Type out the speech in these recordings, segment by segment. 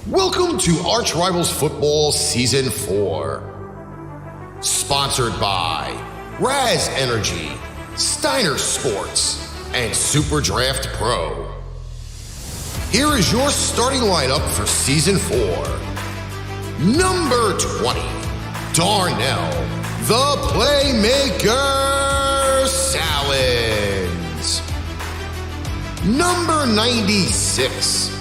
Welcome to ArchRivals Football Season 4. Sponsored by Raz Energy, Steiner Sports, and Super Draft Pro. Here is your starting lineup for Season 4. Number 20, Darnell, the Playmaker, Sallins. Number 96,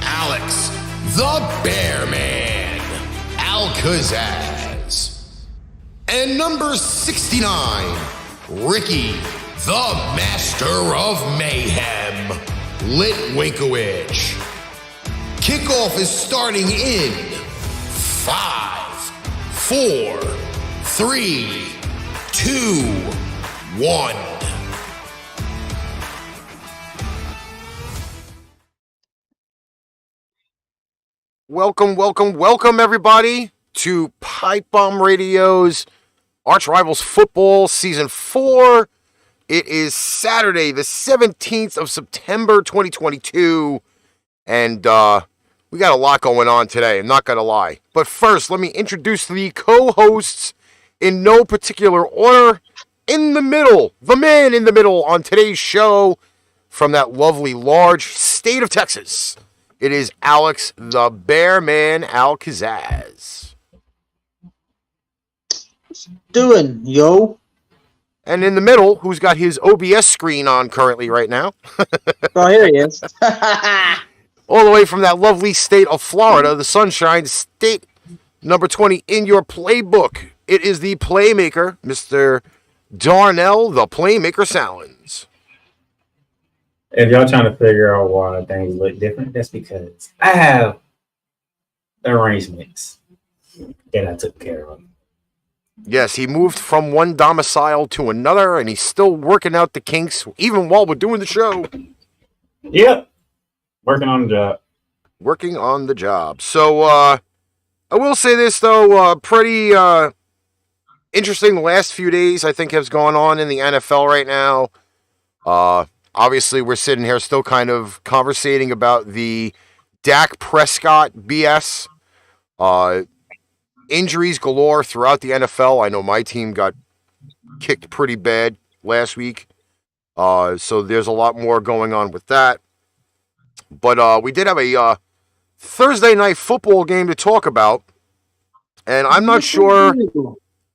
Alex, the Bear Man, Kazzaz. And number 69, Ricky, the Master of Mayhem, Litwinkowich. Kickoff is starting in 5, 4, 3, 2, 1. Welcome, everybody, to Pipe Bomb Radio's ArchRivals Football Season 4. It is Saturday, the 17th of September, 2022, and we got a lot going on today, I'm not going to lie. But first, let me introduce the co-hosts in no particular order. In the middle, the man in the middle on today's show from that lovely, large state of Texas. It is Alex, the Bear Man, Kazzaz. Doing, yo. And in the middle, who's got his OBS screen on currently right now. Oh, here he is. All the way from that lovely state of Florida, the Sunshine State, number 20 in your playbook. It is the Playmaker, Mr. Darnell, the Playmaker Sallins. If y'all trying to figure out why things look different, that's because I have arrangements that I took care of. Yes, he moved from one domicile to another, and he's still working out the kinks, even while we're doing the show. Yep. Working on the job. Working on the job. So, I will say this, though, pretty interesting the last few days, I think, has gone on in the NFL right now. Obviously, we're sitting here still kind of conversating about the Dak Prescott BS. Injuries galore throughout the NFL. I know my team got kicked pretty bad last week. So there's a lot more going on with that. But we did have a Thursday night football game to talk about. And I'm not sure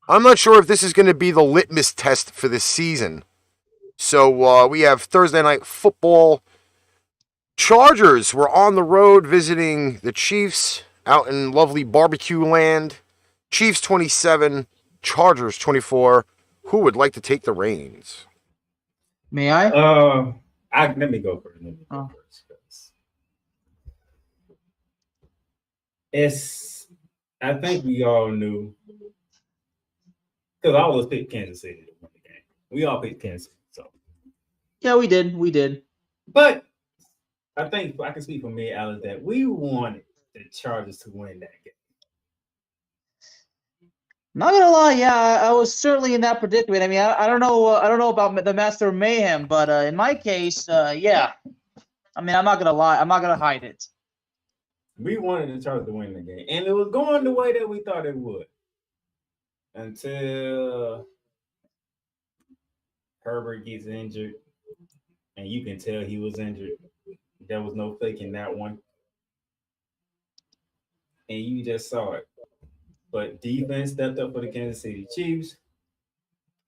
if this is going to be the litmus test for this season. So we have Thursday night football. Chargers were on the road visiting the Chiefs out in lovely barbecue land. Chiefs 27, Chargers 24. Who would like to take the reins? May I? Let me go first. I think we all knew, because I always picked Kansas City to win the game. We all picked Kansas City. Yeah, we did. But I think I can speak for me, Alex, that we wanted the Chargers to win that game. Not gonna lie, yeah, I was certainly in that predicament. I mean, I don't know about the Master of Mayhem, but in my case, yeah. I mean, I'm not gonna lie, I'm not gonna hide it. We wanted the Chargers to win the game, and it was going the way that we thought it would until Herbert gets injured. And you can tell he was injured. There was no faking that one. And you just saw it. But defense stepped up for the Kansas City Chiefs.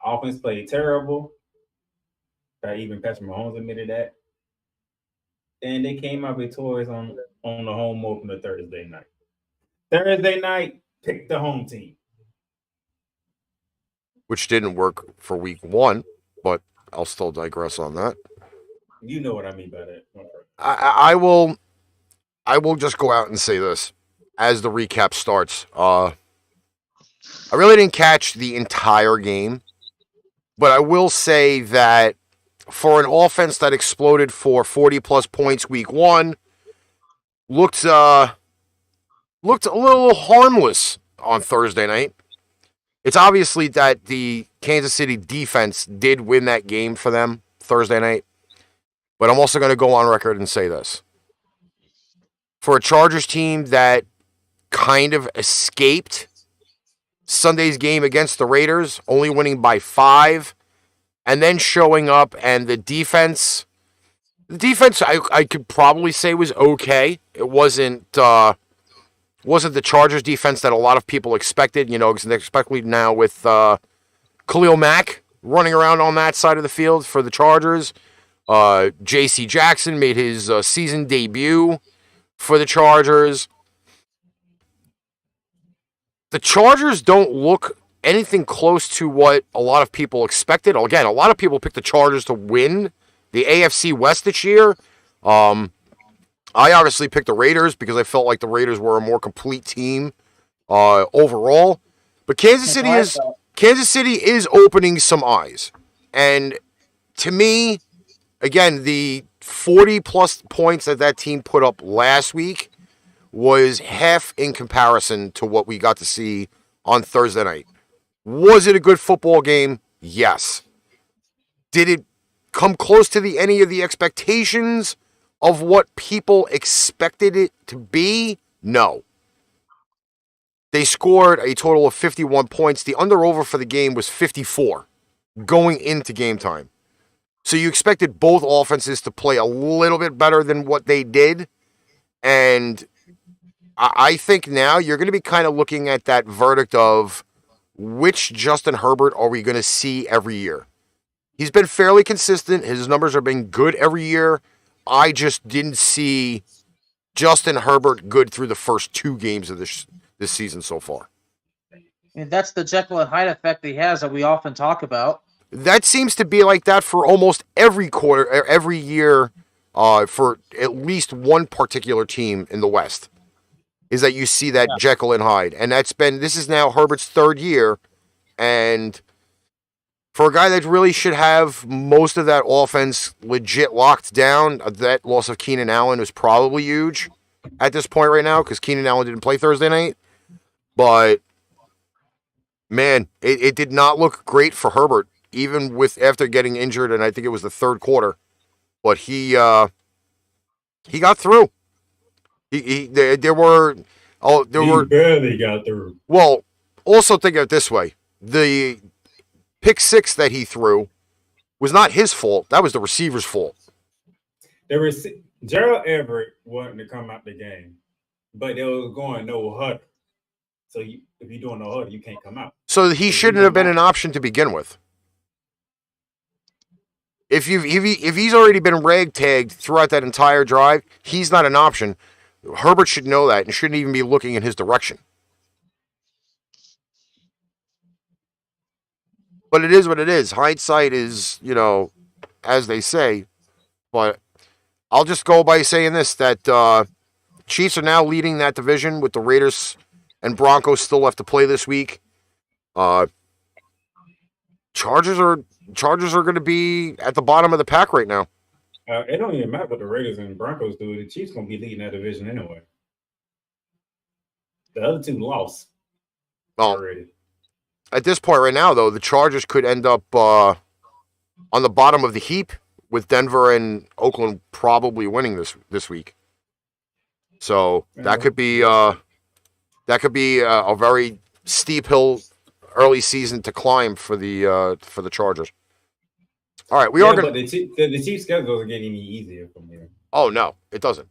Offense played terrible. Even Patrick Mahomes admitted that. And they came out victorious on the home opener Thursday night. Thursday night, picked the home team. Which didn't work for week one, but I'll still digress on that. You know what I mean by that. I will just go out and say this as the recap starts. I really didn't catch the entire game, but I will say that for an offense that exploded for 40-plus points week one, looked a little harmless on Thursday night. It's obviously that the Kansas City defense did win that game for them Thursday night. But I'm also going to go on record and say this. for a Chargers team that kind of escaped Sunday's game against the Raiders, only winning by 5, and then showing up, and the defense I could probably say was okay. It wasn't the Chargers defense that a lot of people expected, especially now with Khalil Mack running around on that side of the field for the Chargers. J.C. Jackson made his season debut for the Chargers. The Chargers don't look anything close to what a lot of people expected. Again, a lot of people picked the Chargers to win the AFC West this year. I obviously picked the Raiders because I felt like the Raiders were a more complete team overall. But Kansas City is opening some eyes. And to me, again, the 40-plus points that team put up last week was half in comparison to what we got to see on Thursday night. Was it a good football game? Yes. Did it come close to any of the expectations of what people expected it to be? No. They scored a total of 51 points. The under-over for the game was 54 going into game time. So you expected both offenses to play a little bit better than what they did. And I think now you're going to be kind of looking at that verdict of which Justin Herbert are we going to see every year. He's been fairly consistent. His numbers have been good every year. I just didn't see Justin Herbert good through the first 2 games of this season so far. And that's the Jekyll and Hyde effect he has that we often talk about. That seems to be like that for almost every year for at least one particular team in the West. Is that you see that Jekyll and Hyde. And this is now Herbert's 3rd year. And for a guy that really should have most of that offense legit locked down, that loss of Keenan Allen is probably huge at this point right now because Keenan Allen didn't play Thursday night. But, man, it did not look great for Herbert, even after getting injured, and I think it was the 3rd quarter. But he got through. He barely got through. Well, also think of it this way: the pick 6 that he threw was not his fault. That was the receiver's fault. Gerald Everett wanted to come out the game, but they was going no huddle. So if you're doing no huddle, you can't come out. So he shouldn't have been an option to begin with. If he's already been ragtagged throughout that entire drive, he's not an option. Herbert should know that and shouldn't even be looking in his direction. But it is what it is. Hindsight is, as they say. But I'll just go by saying this, that Chiefs are now leading that division with the Raiders and Broncos still have to play this week. Chargers are going to be at the bottom of the pack right now. It don't even matter what the Raiders and Broncos do. The Chiefs going to be leading that division anyway. The other two lost already. At this point right now, though, the Chargers could end up on the bottom of the heap with Denver and Oakland probably winning this week. So that could be a very steep hill early season to climb for the Chargers. All right, we are going to. The Chiefs' schedule doesn't get any easier from here. Oh no, it doesn't.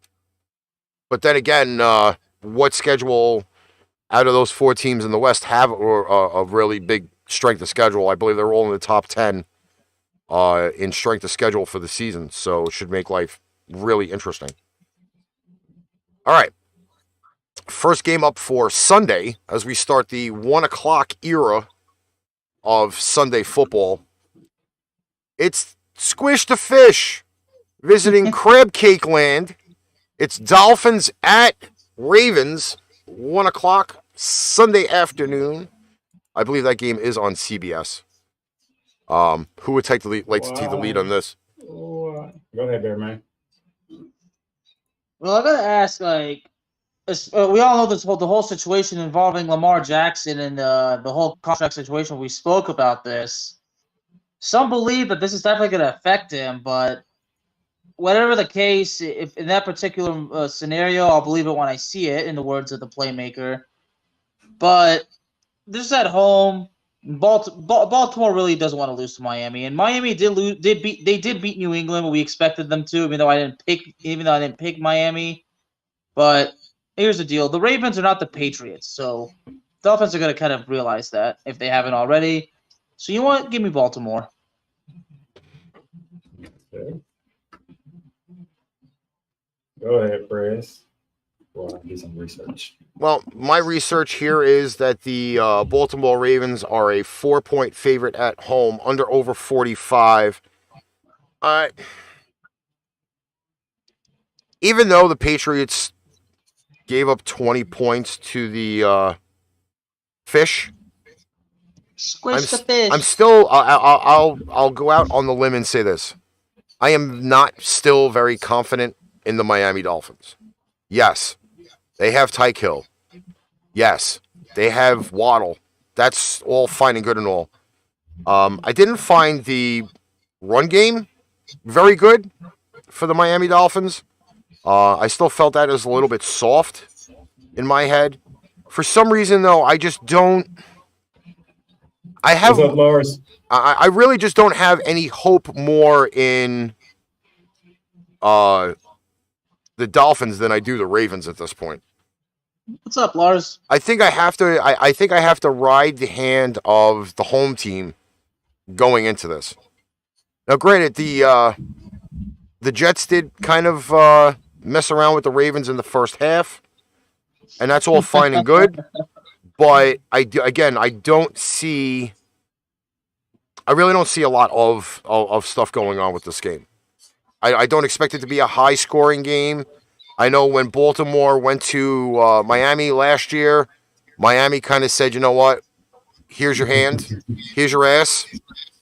But then again, what schedule out of those 4 teams in the West have a really big strength of schedule? I believe they're all in the top 10 in strength of schedule for the season, so it should make life really interesting. All right, first game up for Sunday as we start the 1:00 era of Sunday football. It's Squish the Fish visiting Crab Cake Land. It's Dolphins at Ravens, 1:00 Sunday afternoon. I believe that game is on CBS. Who would like to take the lead on this? Go ahead there, man. Well, I gotta ask, we all know the whole situation involving Lamar Jackson and the whole contract situation. We spoke about this. Some believe that this is definitely going to affect him, but whatever the case, if in that particular scenario, I'll believe it when I see it, in the words of the Playmaker. But this is at home. Baltimore really doesn't want to lose to Miami, and Miami did beat New England, but we expected them to, even though I didn't pick Miami. But here's the deal: the Ravens are not the Patriots, so Dolphins are going to kind of realize that if they haven't already. So you know what? Give me Baltimore. Okay. Go ahead, Press. Well, I'll do some research. Well, my research here is that the Baltimore Ravens are a 4-point favorite at home, over 45. Even though the Patriots gave up 20 points to the Fish, Squish the fish. I'm still. I'll go out on the limb and say this: I am not still very confident in the Miami Dolphins. Yes, they have Tyreek Hill. Yes, they have Waddle. That's all fine and good and all. I didn't find the run game very good for the Miami Dolphins. I still felt that was a little bit soft in my head. For some reason, though, I just don't. What's up, Lars? I really just don't have any hope more in the Dolphins than I do the Ravens at this point. What's up, Lars? I think I have to. I think I have to ride the hand of the home team going into this. Now, granted, the Jets did kind of mess around with the Ravens in the first half, and that's all fine and good. But I don't see. I really don't see a lot of stuff going on with this game. I don't expect it to be a high-scoring game. I know when Baltimore went to Miami last year, Miami kind of said, "You know what? Here's your hand, here's your ass.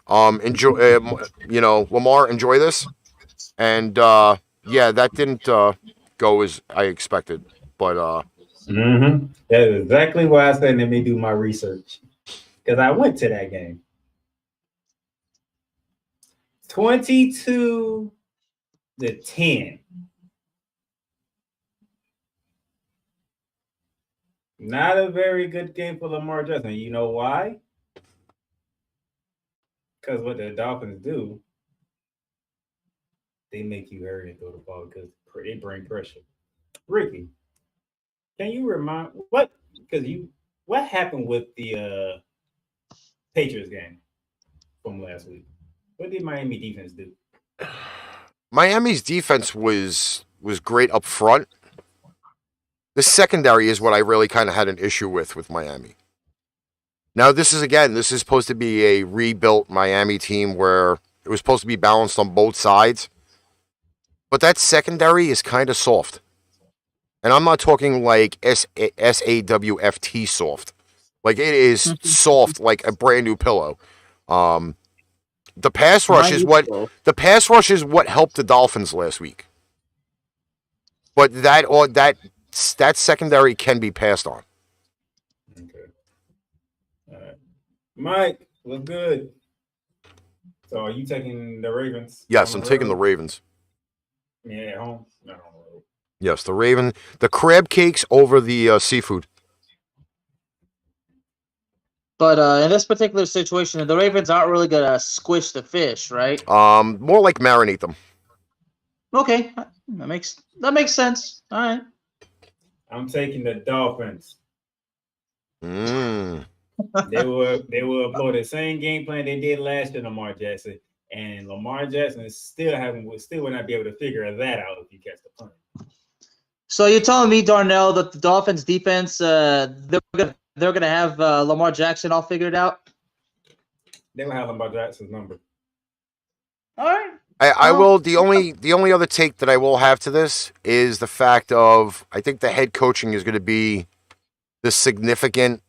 Enjoy, Lamar, enjoy this." And that didn't go as I expected. But That's exactly why I said let me do my research, because I went to that game. 22-10. Not a very good game for Lamar Jackson. You know why? Because what the Dolphins do, they make you hurry and throw the ball because they bring pressure. Ricky, can you remind what happened with the Patriots game from last week? What did Miami defense do? Miami's defense was great up front. The secondary is what I really kind of had an issue with Miami. Now, this is supposed to be a rebuilt Miami team where it was supposed to be balanced on both sides. But that secondary is kind of soft. And I'm not talking like SAWFT soft. Like, it is soft like a brand new pillow. The pass rush is what helped the Dolphins last week. But that secondary can be passed on. Okay. All right. Mike, what's good? So are you taking the Ravens? Yes, I'm taking the Ravens. Yeah, at home? No. Yes, the Raven. The crab cakes over the seafood. But in this particular situation, the Ravens aren't really going to squish the fish, right? More like marinate them. Okay, that makes sense. All right. I'm taking the Dolphins. Mm. They will employ the same game plan they did last year, Lamar Jackson, and Lamar Jackson still will not be able to figure that out if you catch the punt. So you're telling me, Darnell, that the Dolphins defense they're gonna have Lamar Jackson all figured out? They will have Lamar Jackson's number. All right. I will. The only other take that I will have to this is the fact of I think the head coaching is going to be the significant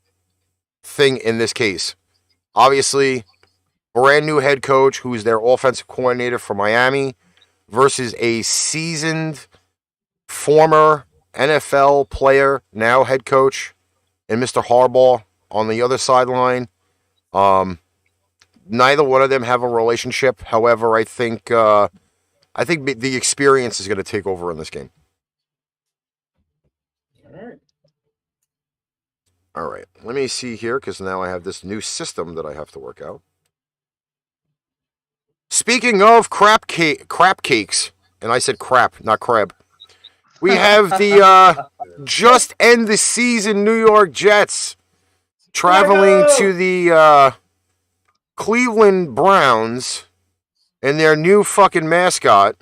thing in this case. Obviously, brand new head coach who's their offensive coordinator for Miami versus a seasoned former NFL player, now head coach, and Mr. Harbaugh on the other sideline. Neither one of them have a relationship. However, I think I think the experience is going to take over in this game. All right. Let me see here because now I have this new system that I have to work out. Speaking of crap cakes, and I said crap, not crab. We have the just end the season New York Jets traveling to the Cleveland Browns and their new fucking mascot.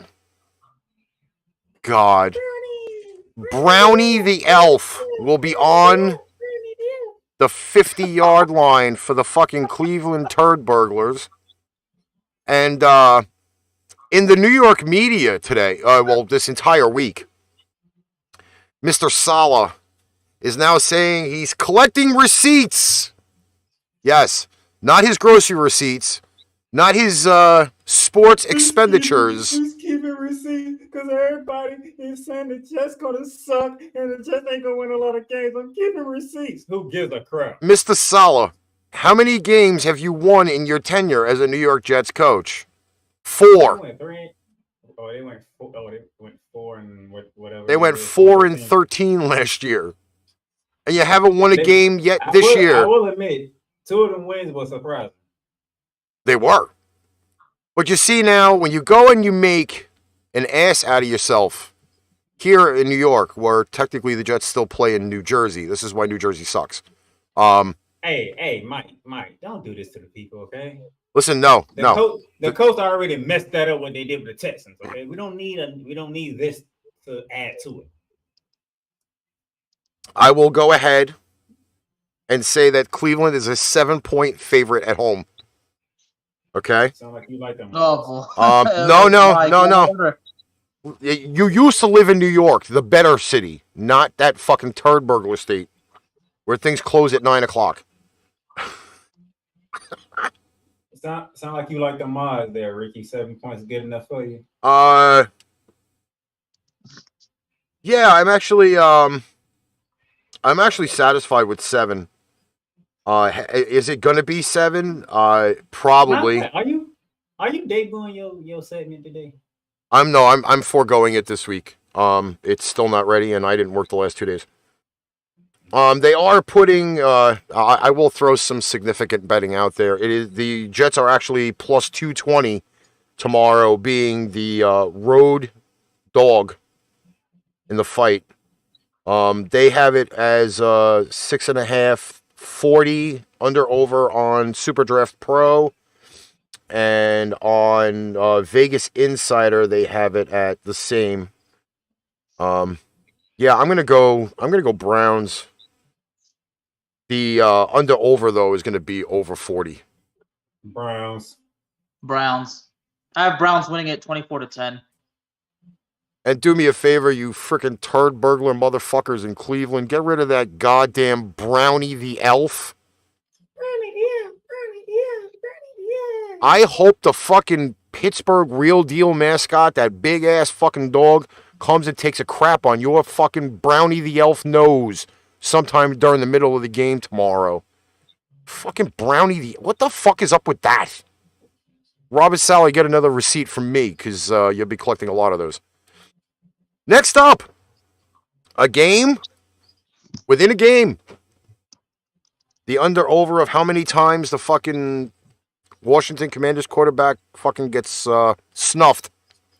God. Brownie the Elf will be on the 50-yard line for the fucking Cleveland Turd Burglars. And in the New York media today, this entire week, Mr. Saleh is now saying he's collecting receipts. Yes, not his grocery receipts, not his sports expenditures. He's keeping receipts because everybody is saying the Jets gonna suck and the Jets ain't gonna win a lot of games. I'm keeping receipts. Who gives a crap? Mr. Saleh, how many games have you won in your tenure as a New York Jets coach? 4. They went 3. They went 4. They went 4 and whatever. They went 4 and 13 last year, and you haven't won a game yet this year. I will admit, 2 of them wins were surprising. They were. But you see now, when you go and you make an ass out of yourself here in New York, where technically the Jets still play in New Jersey. This is why New Jersey sucks. Hey, Mike, don't do this to the people, okay? Listen, no. The Colts already messed that up when they did with the Texans, okay? We don't need this to add to it. I will go ahead and say that Cleveland is a 7-point favorite at home. Okay? Sound like you like them. No. You used to live in New York, the better city, not that fucking turd burglar state where things close at 9 o'clock. Sound like you like the mods there, Ricky. 7 points is good enough for you. Yeah, I'm actually satisfied with 7. Is it gonna be 7? Probably. Are you debuting your segment today? I'm foregoing it this week. It's still not ready, and I didn't work the last 2 days. They are putting. I will throw some significant betting out there. The Jets are actually plus 220 tomorrow, being the road dog in the fight. They have it as 6.5, 40 under over on SuperDraft Pro, and on Vegas Insider they have it at the same. Yeah, I'm gonna go Browns. The under over though is gonna be over 40. Browns. I have Browns winning it 24-10. And do me a favor, you freaking turd burglar motherfuckers in Cleveland. Get rid of that goddamn Brownie the Elf. Brownie, yeah. I hope the fucking Pittsburgh real deal mascot, that big ass fucking dog, comes and takes a crap on your fucking Brownie the Elf nose sometime during the middle of the game tomorrow. Fucking Brownie the... What the fuck is up with that? Robert Sally, get another receipt from me, because you'll be collecting a lot of those. Next up, a game within a game. The under-over of how many times the fucking Washington Commanders quarterback fucking gets snuffed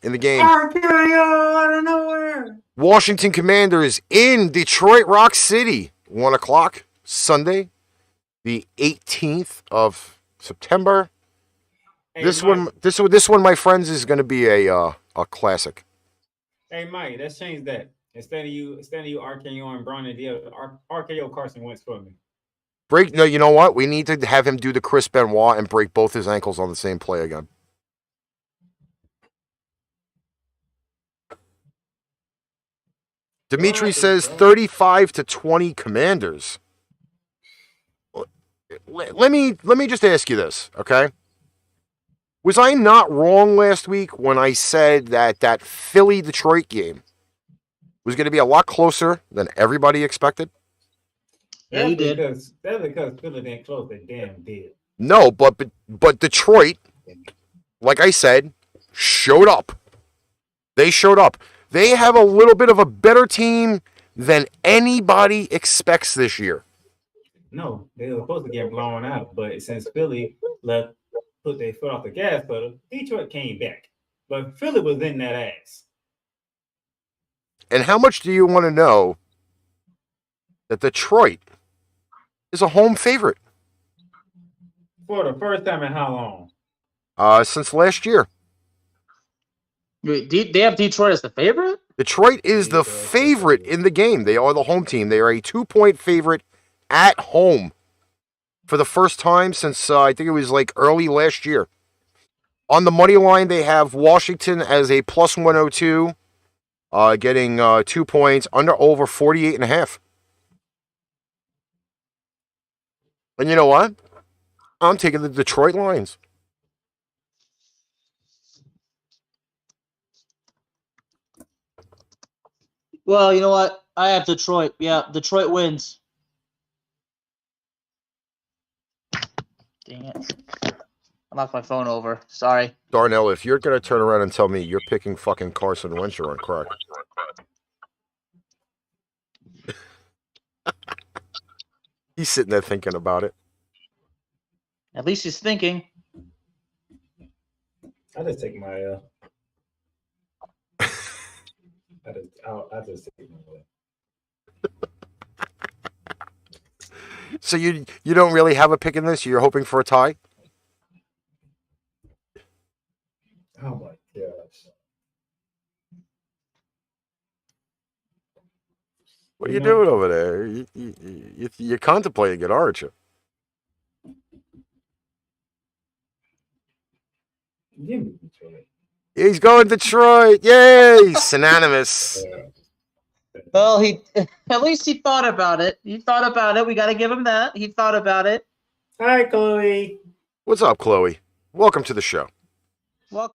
in the game. RKO out of nowhere. Washington Commanders in Detroit Rock City, 1 o'clock Sunday, the 18th of September. Hey, This Mike. one, my friends, is going to be a classic. Hey, Mike, let's change that. Instead of you RKO and Brown and RKO Carson Wentz for me. No, you know what? We need to have him do the Chris Benoit and break both his ankles on the same play again. Dimitri says 35-20 Commanders. Let me just ask you this, okay? Was I not wrong last week when I said that Philly-Detroit game was going to be a lot closer than everybody expected? Yeah, you did. That's because Philly didn't close the damn deal. No, but Detroit, like I said, showed up. They showed up. They have a little bit of a better team than anybody expects this year. No, they were supposed to get blown out, but since Philly put their foot off the gas pedal, Detroit came back. But Philly was in that ass. And how much do you want to know that Detroit is a home favorite? For the first time in how long? Since last year. Wait, they have Detroit as the favorite? Detroit is the favorite in the game. They are the home team. They are a 2-point favorite at home for the first time since I think it was like early last year. On the money line, they have Washington as a plus 102, getting 2 points, under over 48.5. And you know what? I'm taking the Detroit Lions. Well, you know what? I have Detroit. Yeah, Detroit wins. Dang it. I knocked my phone over. Sorry. Darnell, if you're going to turn around and tell me you're picking fucking Carson Wentz, you're on crack. He's sitting there thinking about it. At least he's thinking. I just take my I just take my way. So you don't really have a pick in this? You're hoping for a tie? Oh my gosh. What are you doing over there? You're contemplating it, aren't you? Give me Detroit. He's going Detroit. Yay! Synonymous. Well, at least he thought about it. He thought about it. We got to give him that. He thought about it. Hi, Chloe. What's up, Chloe? Welcome to the show. Well,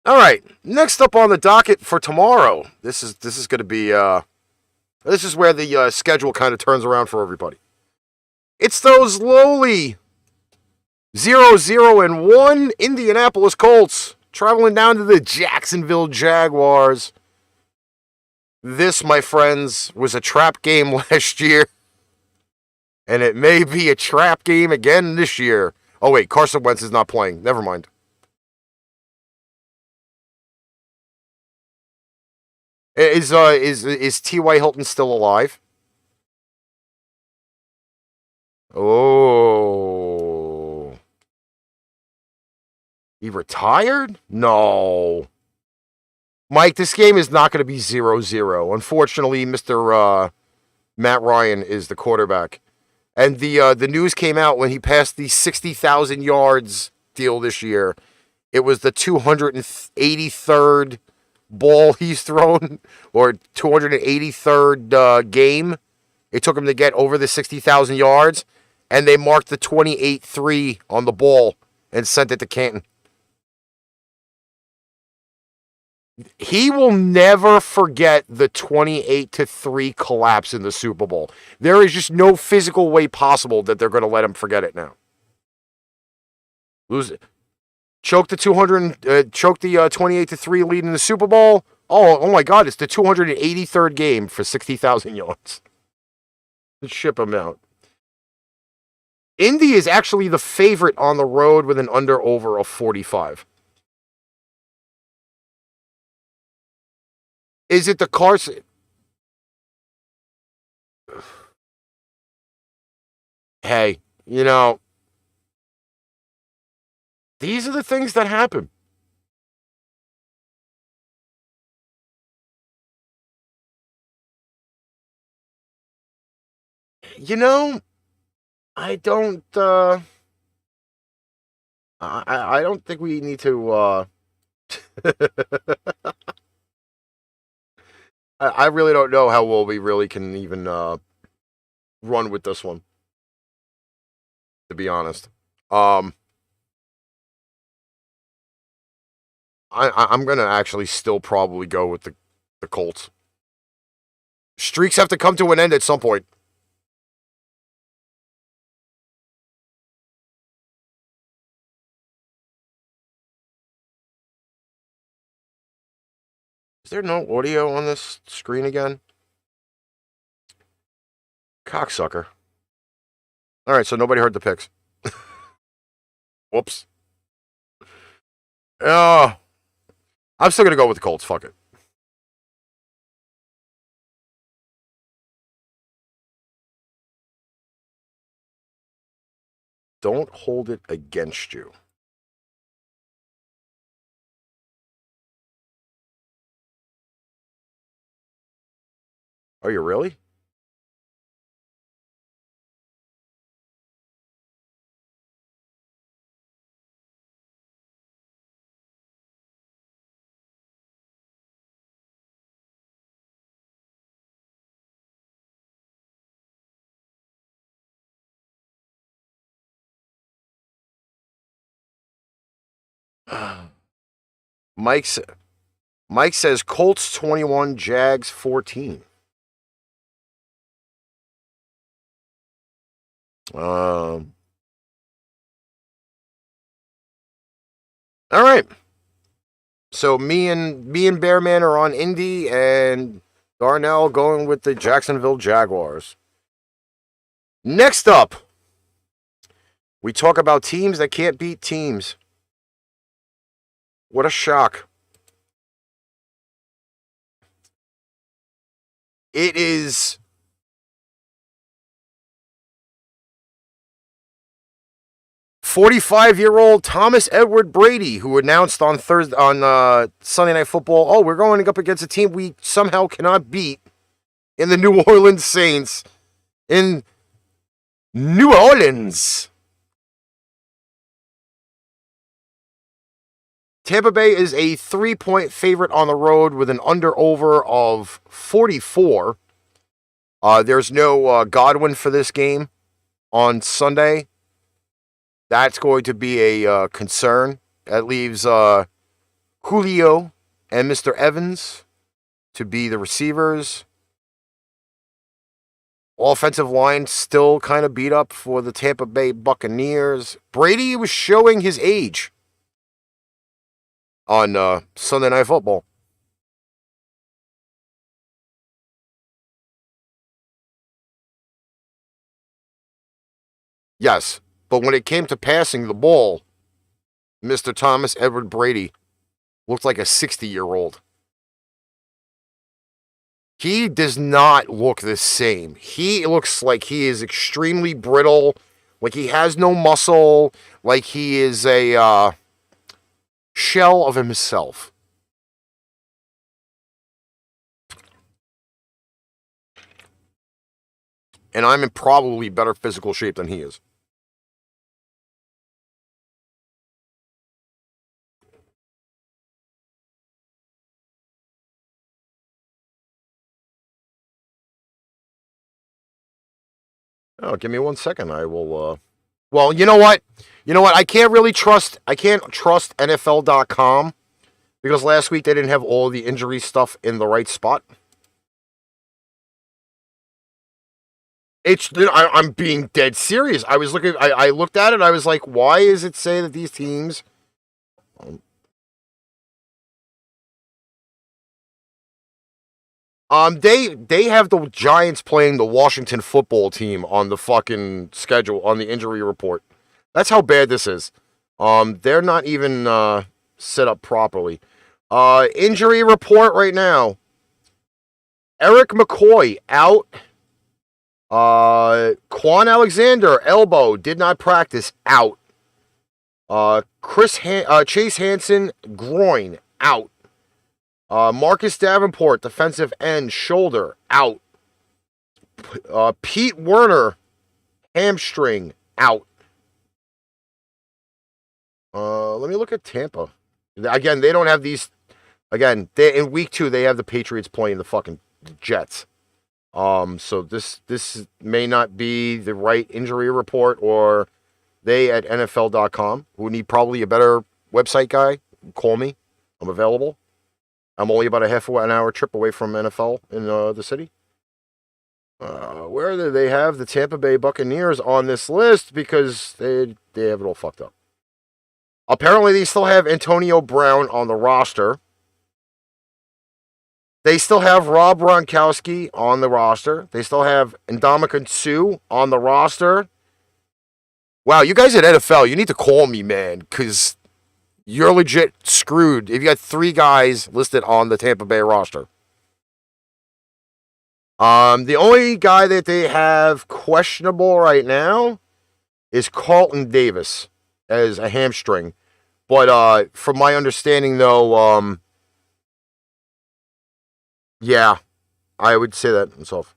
all right. Next up on the docket for tomorrow. This is going to be this is where the schedule kind of turns around for everybody. It's those lowly 0-0-1 Indianapolis Colts traveling down to the Jacksonville Jaguars. This, my friends, was a trap game last year. And it may be a trap game again this year. Oh, wait, Carson Wentz is not playing. Never mind. Is T.Y. Hilton still alive? Oh. He retired? No. Mike, this game is not going to be 0-0. Unfortunately, Mr. Matt Ryan is the quarterback. And the news came out when he passed the 60,000 yards deal this year. It was the 283rd ball he's thrown, or 283rd game. It took him to get over the 60,000 yards, and they marked the 28-3 on the ball and sent it to Canton. He will never forget the 28-3 collapse in the Super Bowl. There is just no physical way possible that they're going to let him forget it now. Lose it. Choke the 28-3 lead in the Super Bowl. Oh my God! It's the 283rd game for 60,000 yards. Let's ship him out. Indy is actually the favorite on the road with an under/over of 45. Is it the Carson? Hey, you know, these are the things that happen. You know, I don't I don't think we need to I really don't know how well we really can even run with this one, to be honest. I'm gonna actually still probably go with the Colts. Streaks have to come to an end at some point. Is there no audio on this screen again? Cocksucker. All right, so nobody heard the picks. Whoops. Oh, I'm still going to go with the Colts. Fuck it. Don't hold it against you. Are you really? Mike says Colts 21, Jags 14. All right. So me and Bearman are on Indy, and Darnell going with the Jacksonville Jaguars. Next up, we talk about teams that can't beat teams. What a shock. It is 45-year-old Thomas Edward Brady, who announced on Sunday Night Football, oh, we're going up against a team we somehow cannot beat in the New Orleans Saints in New Orleans. Tampa Bay is a 3-point favorite on the road with an under-over of 44. There's no Godwin for this game on Sunday. That's going to be a concern. That leaves Julio and Mr. Evans to be the receivers. Offensive line still kind of beat up for the Tampa Bay Buccaneers. Brady was showing his age on Sunday Night Football. Yes, but when it came to passing the ball, Mr. Thomas Edward Brady looked like a 60-year-old. He does not look the same. He looks like he is extremely brittle, like he has no muscle, like he is a shell of himself. And I'm in probably better physical shape than he is. Oh, give me 1 second. I will. Well, you know what? I can't trust NFL.com because last week they didn't have all the injury stuff in the right spot. I'm being dead serious. I was looking. I looked at it. I was like, why is it say that these teams? They have the Giants playing the Washington football team on the fucking schedule on the injury report. That's how bad this is. They're not even set up properly. Injury report right now. Eric McCoy out. Quan Alexander elbow did not practice out. Chase Hansen groin out. Marcus Davenport, defensive end, shoulder, out. Pete Werner, hamstring, out. Let me look at Tampa. Again, they don't have these. Again, in week 2, they have the Patriots playing the fucking Jets. So this may not be the right injury report, or they at NFL.com, who need probably a better website guy, call me. I'm available. I'm only about a half an hour trip away from NFL in the city. Where do they have the Tampa Bay Buccaneers on this list? Because they have it all fucked up. Apparently, they still have Antonio Brown on the roster. They still have Rob Gronkowski on the roster. They still have Ndamukong Suh on the roster. Wow, you guys at NFL, you need to call me, man, because you're legit screwed if you got 3 guys listed on the Tampa Bay roster. The only guy that they have questionable right now is Carlton Davis as a hamstring. But from my understanding, though, yeah, I would say that myself.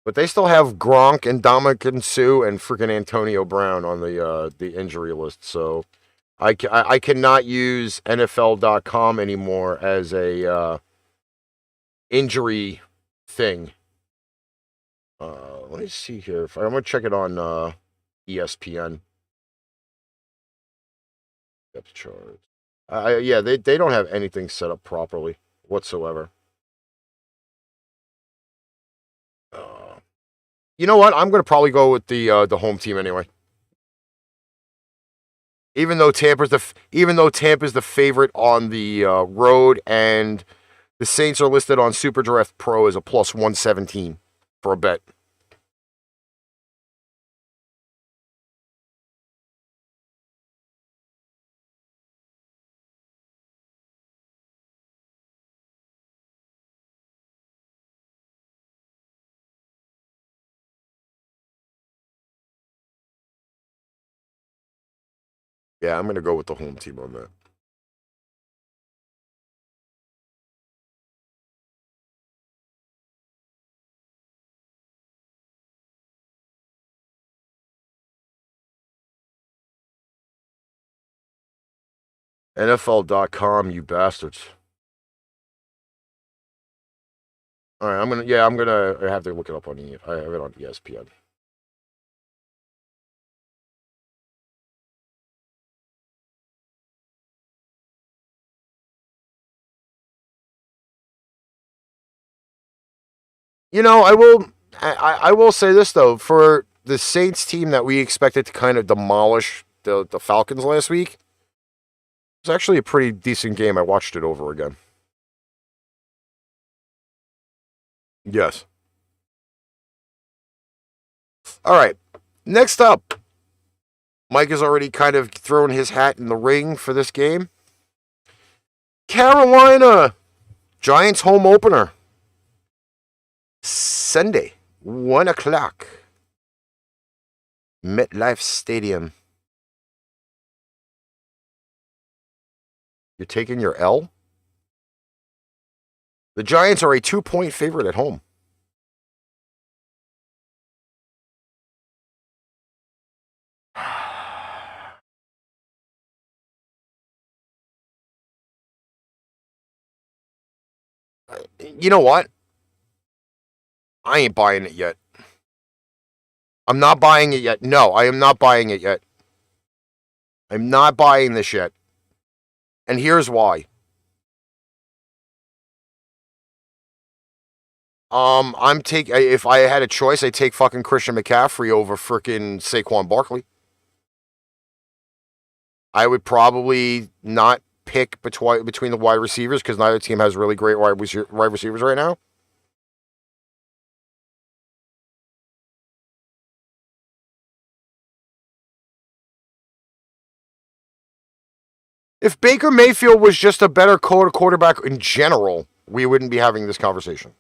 But they still have Gronk and Ndamukong Suh and freaking Antonio Brown on the injury list. So I cannot use NFL.com anymore as a injury thing. Let me see here. I'm going to check it on ESPN. Depth chart. Yeah, they don't have anything set up properly whatsoever. You know what? I'm going to probably go with the home team anyway. Even though Tampa's the favorite on the road, and the Saints are listed on Super Draft Pro as a plus 117 for a bet. Yeah, I'm going to go with the home team on that. NFL.com, you bastards. All right, I'm gonna have to look it up on I have it on ESPN. You know, I will say this though, for the Saints team that we expected to kind of demolish the Falcons last week, it was actually a pretty decent game. I watched it over again. Yes. All right. Next up, Mike has already kind of thrown his hat in the ring for this game. Carolina Giants home opener. Sunday, 1 o'clock. MetLife Stadium. You're taking your L? The Giants are a 2-point favorite at home. You know what? I ain't buying it yet. I'm not buying it yet. No, I am not buying it yet. I'm not buying this yet. And here's why. If I had a choice, I'd take fucking Christian McCaffrey over frickin' Saquon Barkley. I would probably not pick between the wide receivers because neither team has really great wide receivers right now. If Baker Mayfield was just a better quarterback in general, we wouldn't be having this conversation.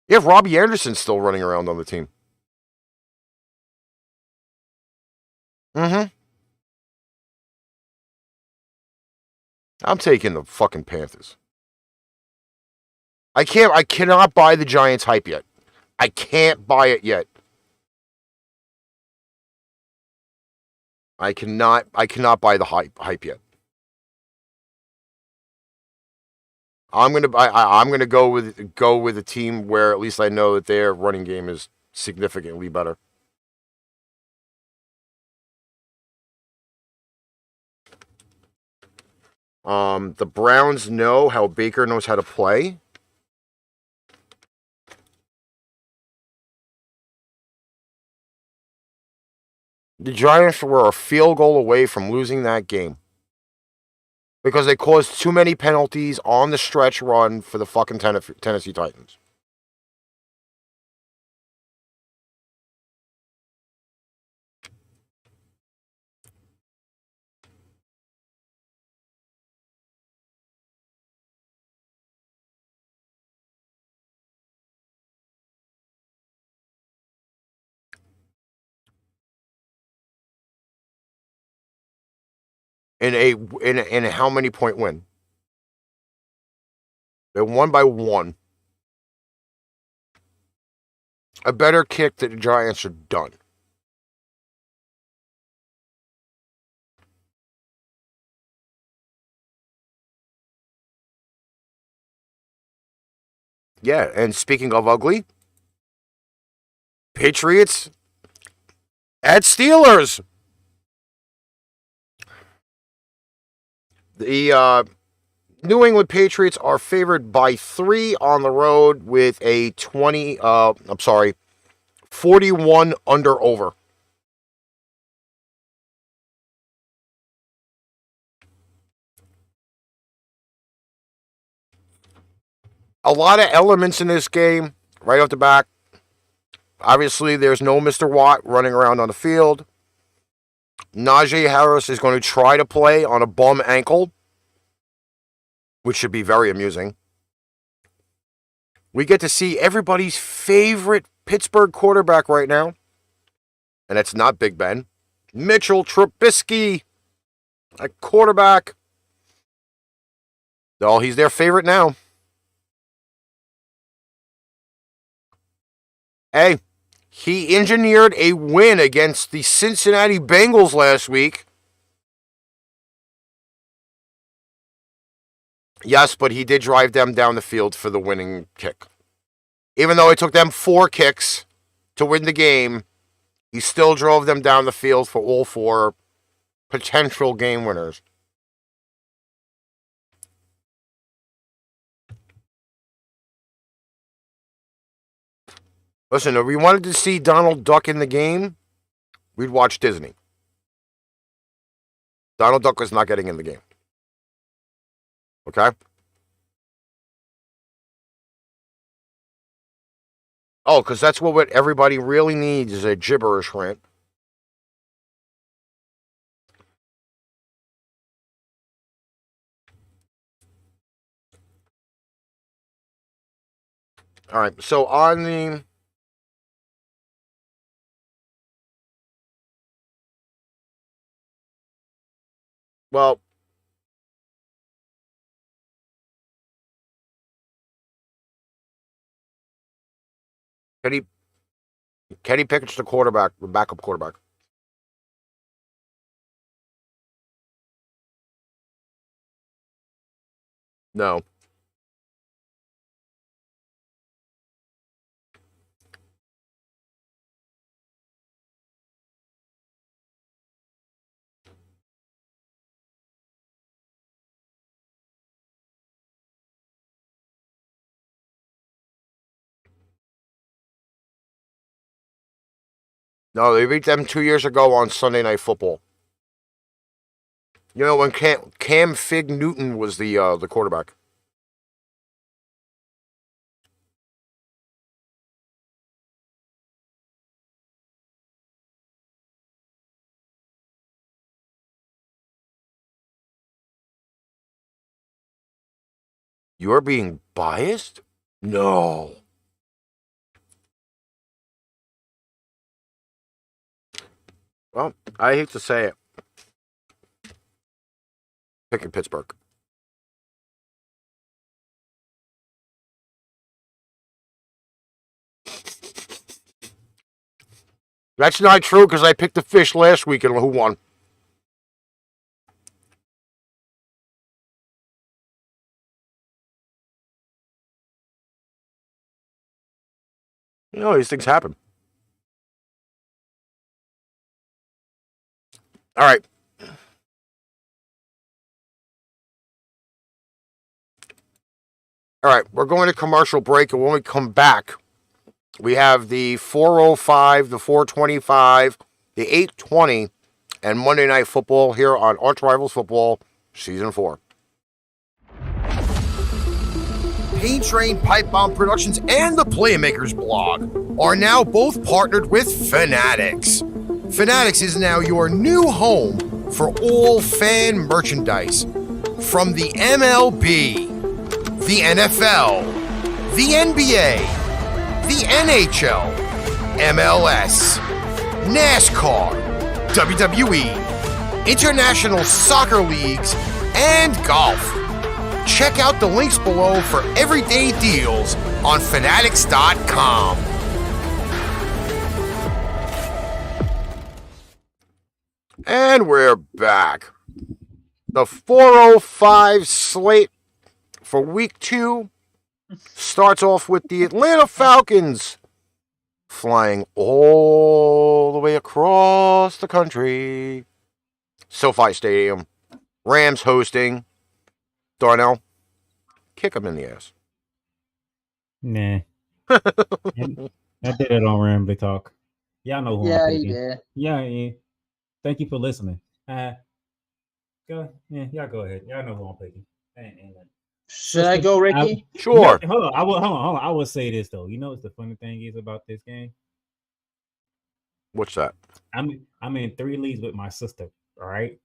You have Robbie Anderson still running around on the team. Mm-hmm. I'm taking the fucking Panthers. I cannot buy the Giants hype yet. I can't buy it yet. I cannot buy the hype yet. I'm gonna go with a team where at least I know that their running game is significantly better. The Browns know how Baker knows how to play. the Giants were a field goal away from losing that game because they caused too many penalties on the stretch run for the fucking Tennessee Titans. In a how many point win? They won by 1. A better kick that the Giants are done. Yeah, and speaking of ugly, Patriots at Steelers. The New England Patriots are favored by 3 on the road with a 41 under over. A lot of elements in this game right off the back. Obviously, there's no Mr. Watt running around on the field. Najee Harris is going to try to play on a bum ankle, which should be very amusing. We get to see everybody's favorite Pittsburgh quarterback right now, and it's not Big Ben. Mitchell Trubisky, a quarterback. Oh, he's their favorite now. Hey, he engineered a win against the Cincinnati Bengals last week. Yes, but he did drive them down the field for the winning kick. Even though it took them 4 kicks to win the game, he still drove them down the field for all 4 potential game winners. Listen, if we wanted to see Donald Duck in the game, we'd watch Disney. Donald Duck is not getting in the game. Okay? Oh, because that's what everybody really needs is a gibberish rant. All right, so on the... Well... Kenny Pickett's the quarterback, the backup quarterback. No. No, they beat them 2 years ago on Sunday Night Football. You know, when Cam Fig Newton was the quarterback. You're being biased? No. Well, I hate to say it. Picking Pittsburgh. That's not true because I picked the Fish last week and who won? You know, these things happen. All right. All right, we're going to commercial break, and when we come back, we have the 405, the 425, the 8:20 and Monday Night Football here on ArchRivals Football Season 4. Pain Train Pipe Bomb Productions and the Playmakers blog are now both partnered with Fanatics. Fanatics is now your new home for all fan merchandise. From the MLB, the NFL, the NBA, the NHL, MLS, NASCAR, WWE, international soccer leagues, and golf. Check out the links below for everyday deals on Fanatics.com. And we're back. The 4:05 slate for week 2 starts off with the Atlanta Falcons flying all the way across the country. SoFi Stadium. Rams hosting. Darnell, kick him in the ass. Nah. I did it on Rambly Talk. Y'all know who I'm picking. Yeah. Thank you for listening. Y'all go ahead. Y'all know who I'm picking. Should I go, Ricky? Sure. Hold on. I will say this though. You know what the funny thing is about this game? What's that? I'm in 3 leagues with my sister. All right.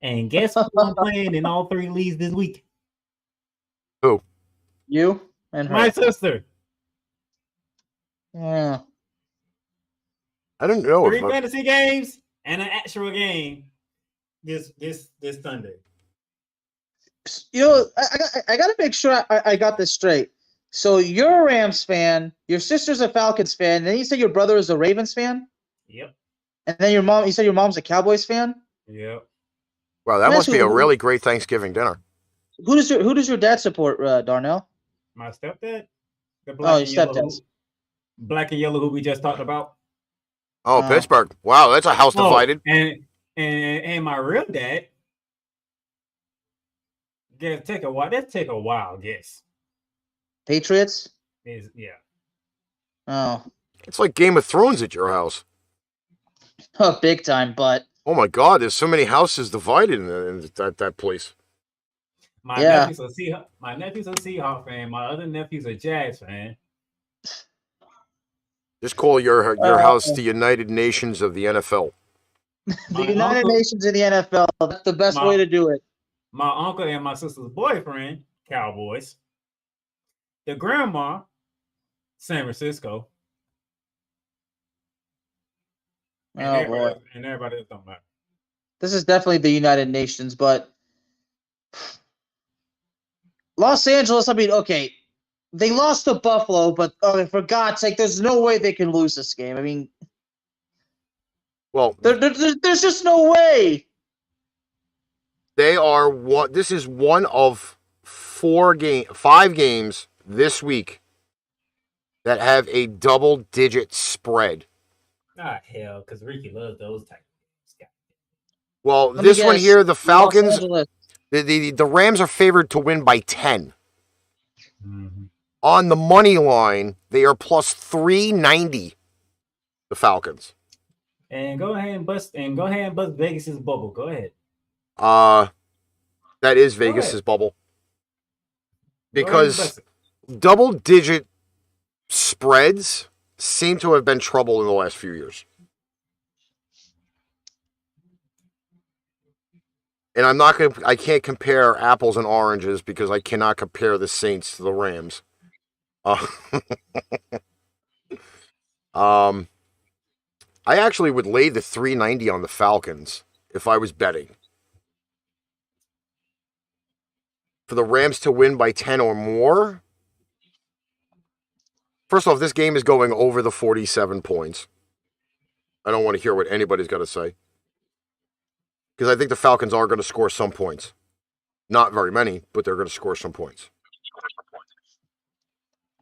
And guess who I'm playing in all 3 leagues this week? Who? You and her. My sister. Yeah. I didn't know. 3 fantasy games and an actual game this Sunday. You know, I got to make sure I got this straight. So you're a Rams fan, your sister's a Falcons fan, and then you said your brother is a Ravens fan? Yep. And then you said your mom's a Cowboys fan? Yep. Wow, that must be a really great Thanksgiving dinner. Who does your dad support, Darnell? My stepdad. The your stepdad. Black and yellow who we just talked about. Oh, Pittsburgh. Wow, that's a house divided. And my real dad. Let's take a while. Guess. Patriots? Yeah. Oh. It's like Game of Thrones at your house. Oh, big time, but. Oh my God, there's so many houses divided in that place. My nephew's a Seahawks fan. My other nephew's a Jags fan. Just call your house the United Nations of the NFL. The United Nations of the NFL. That's the best way to do it. My uncle and my sister's boyfriend, Cowboys. The grandma, San Francisco. And boy. And everybody else don't matter. This is definitely the United Nations, but Los Angeles, I mean, okay, they lost to Buffalo, but for God's sake, there's no way they can lose this game. I mean, well, there's just no way. They are what? This is one of 5 games this week that have a double-digit spread. Ah, hell, because Ricky loves those type of games. Well, this one here, the Falcons, the Rams are favored to win by 10. Mm-hmm. On the money line, they are plus 390. The Falcons. And go ahead and bust Vegas's bubble. Go ahead. That is Vegas's bubble. Because double-digit spreads seem to have been trouble in the last few years. And I can't compare apples and oranges because I cannot compare the Saints to the Rams. I actually would lay the 390 on the Falcons if I was betting. For the Rams to win by 10 or more. First off, this game is going over the 47 points. I don't want to hear what anybody's got to say. Because I think the Falcons are going to score some points. Not very many, but they're going to score some points.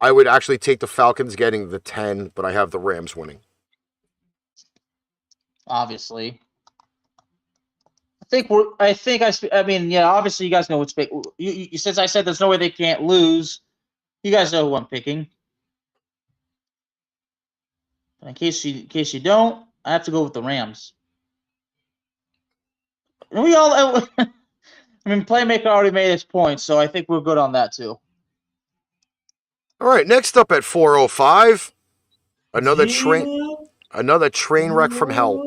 I would actually take the Falcons getting the 10, but I have the Rams winning. Obviously. I mean, obviously you guys know what's pick. Since I said there's no way they can't lose, you guys know who I'm picking. In case you don't, I have to go with the Rams. And we all, I mean, Playmaker already made his point, so I think we're good on that too. All right, next up at 4:05, another Gino, train wreck from hell.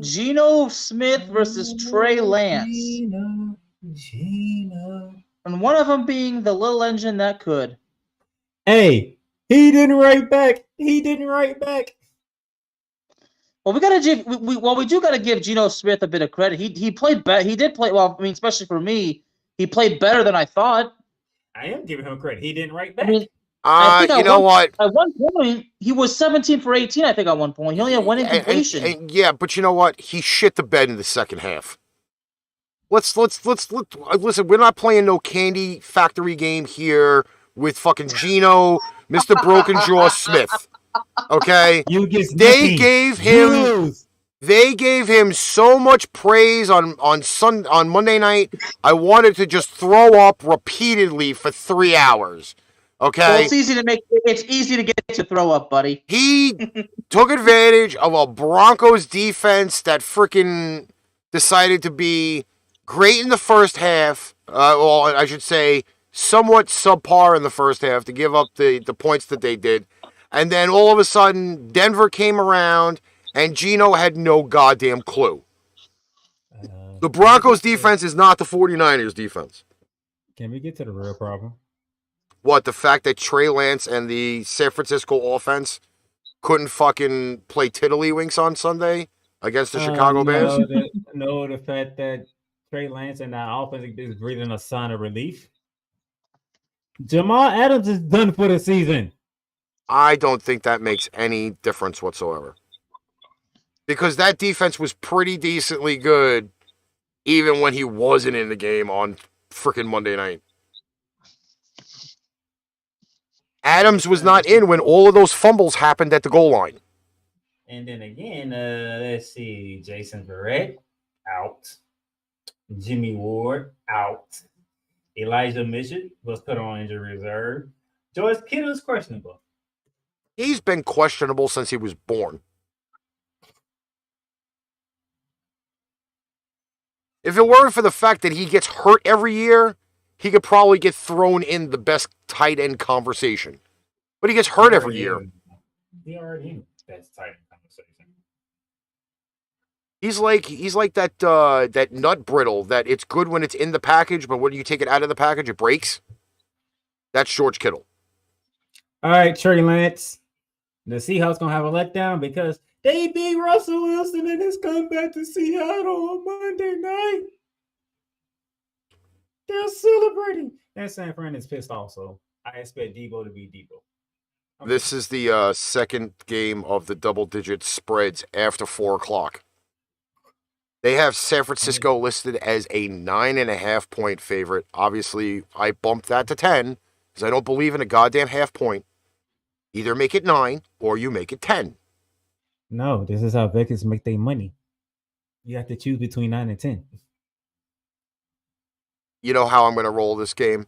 Geno Smith versus Trey Lance. And one of them being the little engine that could. Hey, he didn't write back. Well, we do gotta give Geno Smith a bit of credit. He played better. He did play well. I mean, especially for me, he played better than I thought. I am giving him credit. He didn't write back. I mean, You know what? At one point, he was 17 for 18. I think at one point he only had one incompletion. Yeah, but you know what? He shit the bed in the second half. Let's listen. We're not playing no candy factory game here with fucking Geno, Mr. Broken Jaw Smith. Okay, they gave him so much praise on Monday night. I wanted to just throw up repeatedly for 3 hours. Okay, well, it's easy to get to throw up, buddy. He took advantage of a Broncos defense that freaking decided to be great in the first half. Well, I should say somewhat subpar in the first half to give up the points that they did. And then all of a sudden, Denver came around, and Geno had no goddamn clue. The Broncos defense is not the 49ers defense. Can we get to the real problem? What, the fact that Trey Lance and the San Francisco offense couldn't fucking play tiddlywinks on Sunday against the Chicago Bears? The fact that Trey Lance and that offense is breathing a sign of relief. Jamal Adams is done for the season. I don't think that makes any difference whatsoever. Because that defense was pretty decently good even when he wasn't in the game on freaking Monday night. Adams was not in when all of those fumbles happened at the goal line. And then again, let's see. Jason Verrett, out. Jimmy Ward, out. Elijah Mitchell was put on injury reserve. George Kittle is questionable. He's been questionable since he was born. If it weren't for the fact that he gets hurt every year, he could probably get thrown in the best tight end conversation. But he gets hurt every year. He already in the best tight end conversation. He's like that nut brittle that it's good when it's in the package, but when you take it out of the package, it breaks. That's George Kittle. All right, Trey Lance. The Seahawks gonna have a letdown because they beat Russell Wilson and it's come back to Seattle on Monday night. They're celebrating. And San Fran is pissed off, so I expect Debo to be Debo. Okay. This is the second game of the double-digit spreads after 4 o'clock. They have San Francisco listed as a 9.5-point favorite. Obviously, I bumped that to 10 because I don't believe in a goddamn half point. Either make it 9 or you make it 10. No, this is how Vegas make their money. You have to choose between 9 and 10. You know how I'm going to roll this game?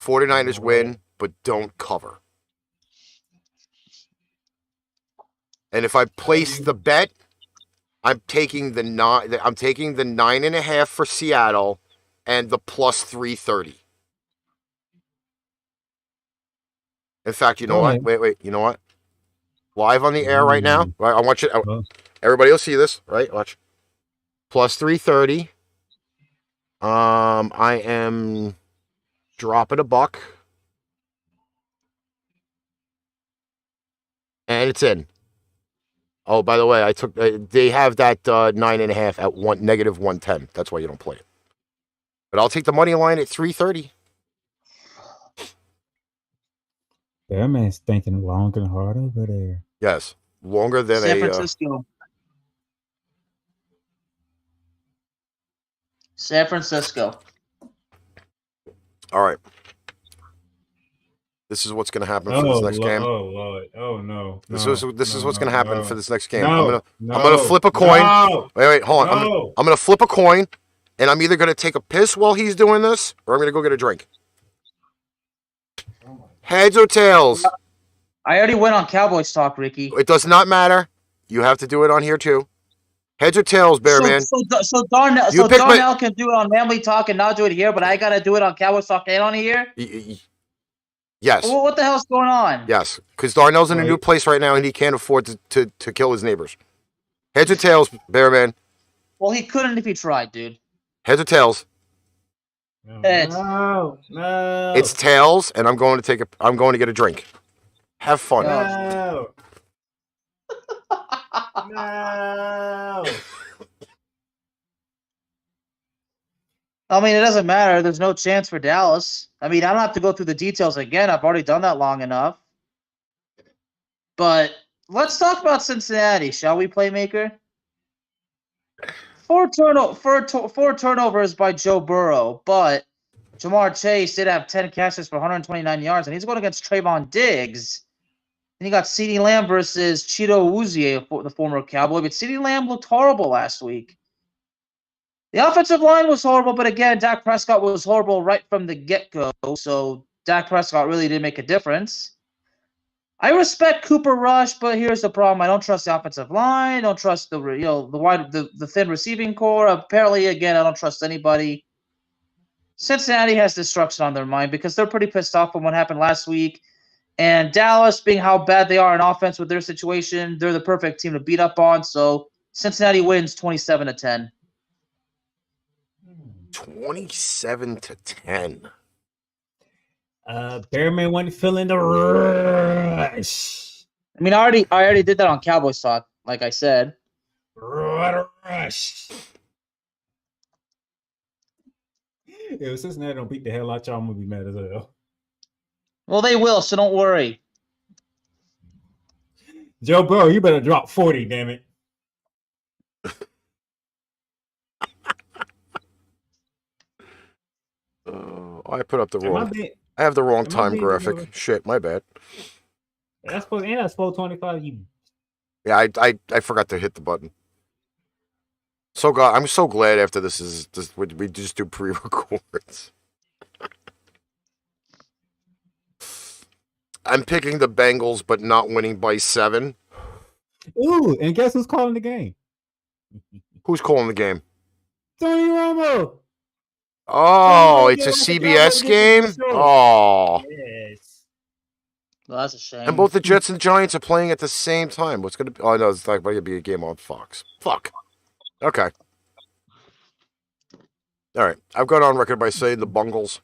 49ers win, but don't cover. And if I place the bet, I'm taking the 9.5 for Seattle and the plus 330. In fact, you know what? Wait. You know what? Live on the air right now. Right, I want you. Everybody will see this. Right? Watch. Plus 330. I am dropping $1. And it's in. Oh, by the way, I took. They have that 9.5 at -110. That's why you don't play it. But I'll take the money line at 330. That man's thinking long and hard over there. Yes, longer than San Francisco. San Francisco. All right. This is what's going to happen for this next game. Oh Lord! Oh no! This is what's going to happen for this next game. I'm gonna flip a coin. Wait, hold on. I'm gonna flip a coin, and I'm either going to take a piss while he's doing this, or I'm going to go get a drink. Heads or tails? I already went on Cowboys talk, Ricky. It does not matter. You have to do it on here too. Heads or tails, Bearman? So Darnell, Darnell can do it on Family Talk and not do it here, but I gotta do it on Cowboys Talk and on here. Yes. Well, what the hell's going on? Yes, because Darnell's in a new place right now and he can't afford to kill his neighbors. Heads or tails, Bearman? Well, he couldn't if he tried, dude. Heads or tails? Heads. No. It's tails, and I'm going to get a drink. Have fun. No. No. I mean, it doesn't matter. There's no chance for Dallas. I mean, I don't have to go through the details again. I've already done that long enough. But let's talk about Cincinnati, shall we, Playmaker? Four turnovers by Joe Burrow, but Jamar Chase did have 10 catches for 129 yards, and he's going against Trayvon Diggs. And you got CeeDee Lamb versus Cheeto Uzie, the former Cowboy, but CeeDee Lamb looked horrible last week. The offensive line was horrible, but again, Dak Prescott was horrible right from the get-go, so Dak Prescott really didn't make a difference. I respect Cooper Rush, but here's the problem. I don't trust the offensive line. I don't trust the thin receiving core. Apparently, again, I don't trust anybody. Cincinnati has destruction on their mind because they're pretty pissed off from what happened last week. And Dallas, being how bad they are in offense with their situation, they're the perfect team to beat up on. So Cincinnati wins 27-10. 27-10. Bearman wasn't feeling the rush. I mean, I already did that on Cowboys Talk, like I said. Rush. If Cincinnati don't beat the hell out y'all, I'm gonna be mad as hell. Well, they will, so don't worry. Joe Burrow, you better drop 40, damn it. I put up the wrong. I have the wrong time graphic. Shit, my bad. That's supposed 25. Yeah, I forgot to hit the button. I'm so glad after this we just do pre-records. I'm picking the Bengals, but not winning by 7. Ooh, and guess who's calling the game? Who's calling the game? Tony Romo. Oh, it's a CBS game? Oh. Yes. Well, that's a shame. And both the Jets and the Giants are playing at the same time. What's going to be? Oh, no, it's like going to be a game on Fox. Fuck. Okay. All right. I've gone on record by saying the Bungles.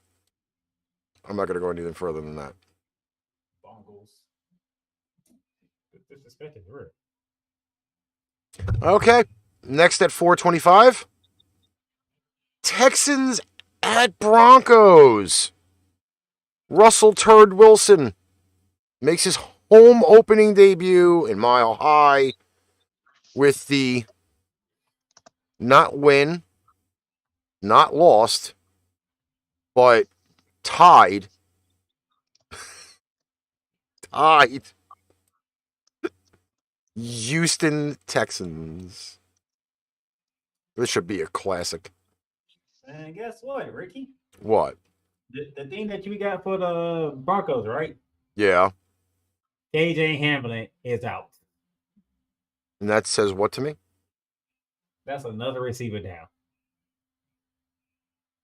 I'm not going to go anything further than that. Bungles. Disrespect is real. Okay. Next at 4:25. Texans at Broncos. Russell Turd Wilson makes his home opening debut in Mile High with the not win, not lost, but tied. Houston Texans. This should be a classic. And guess what, Ricky? What? The thing that you got for the Broncos, right? Yeah. KJ Hamlin is out. And that says what to me? That's another receiver down.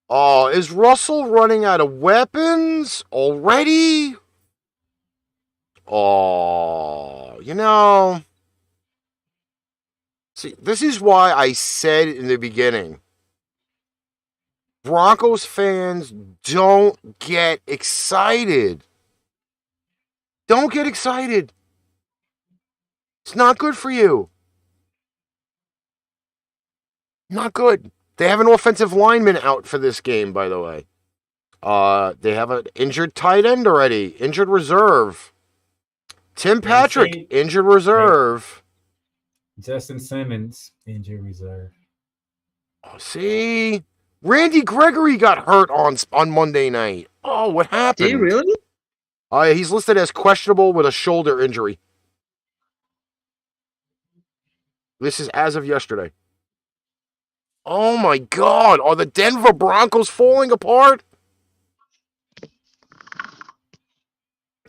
Oh, is Russell running out of weapons already? Oh, see, this is why I said in the beginning, Broncos fans don't get excited. Don't get excited. It's not good for you. Not good. They have an offensive lineman out for this game, by the way. They have an injured tight end already. Injured reserve. Tim Patrick, injured reserve. Justin Simmons, injured reserve. Oh, see? Randy Gregory got hurt on Monday night. Oh, what happened? Did he really? He's listed as questionable with a shoulder injury. This is as of yesterday. Oh, my God. Are the Denver Broncos falling apart?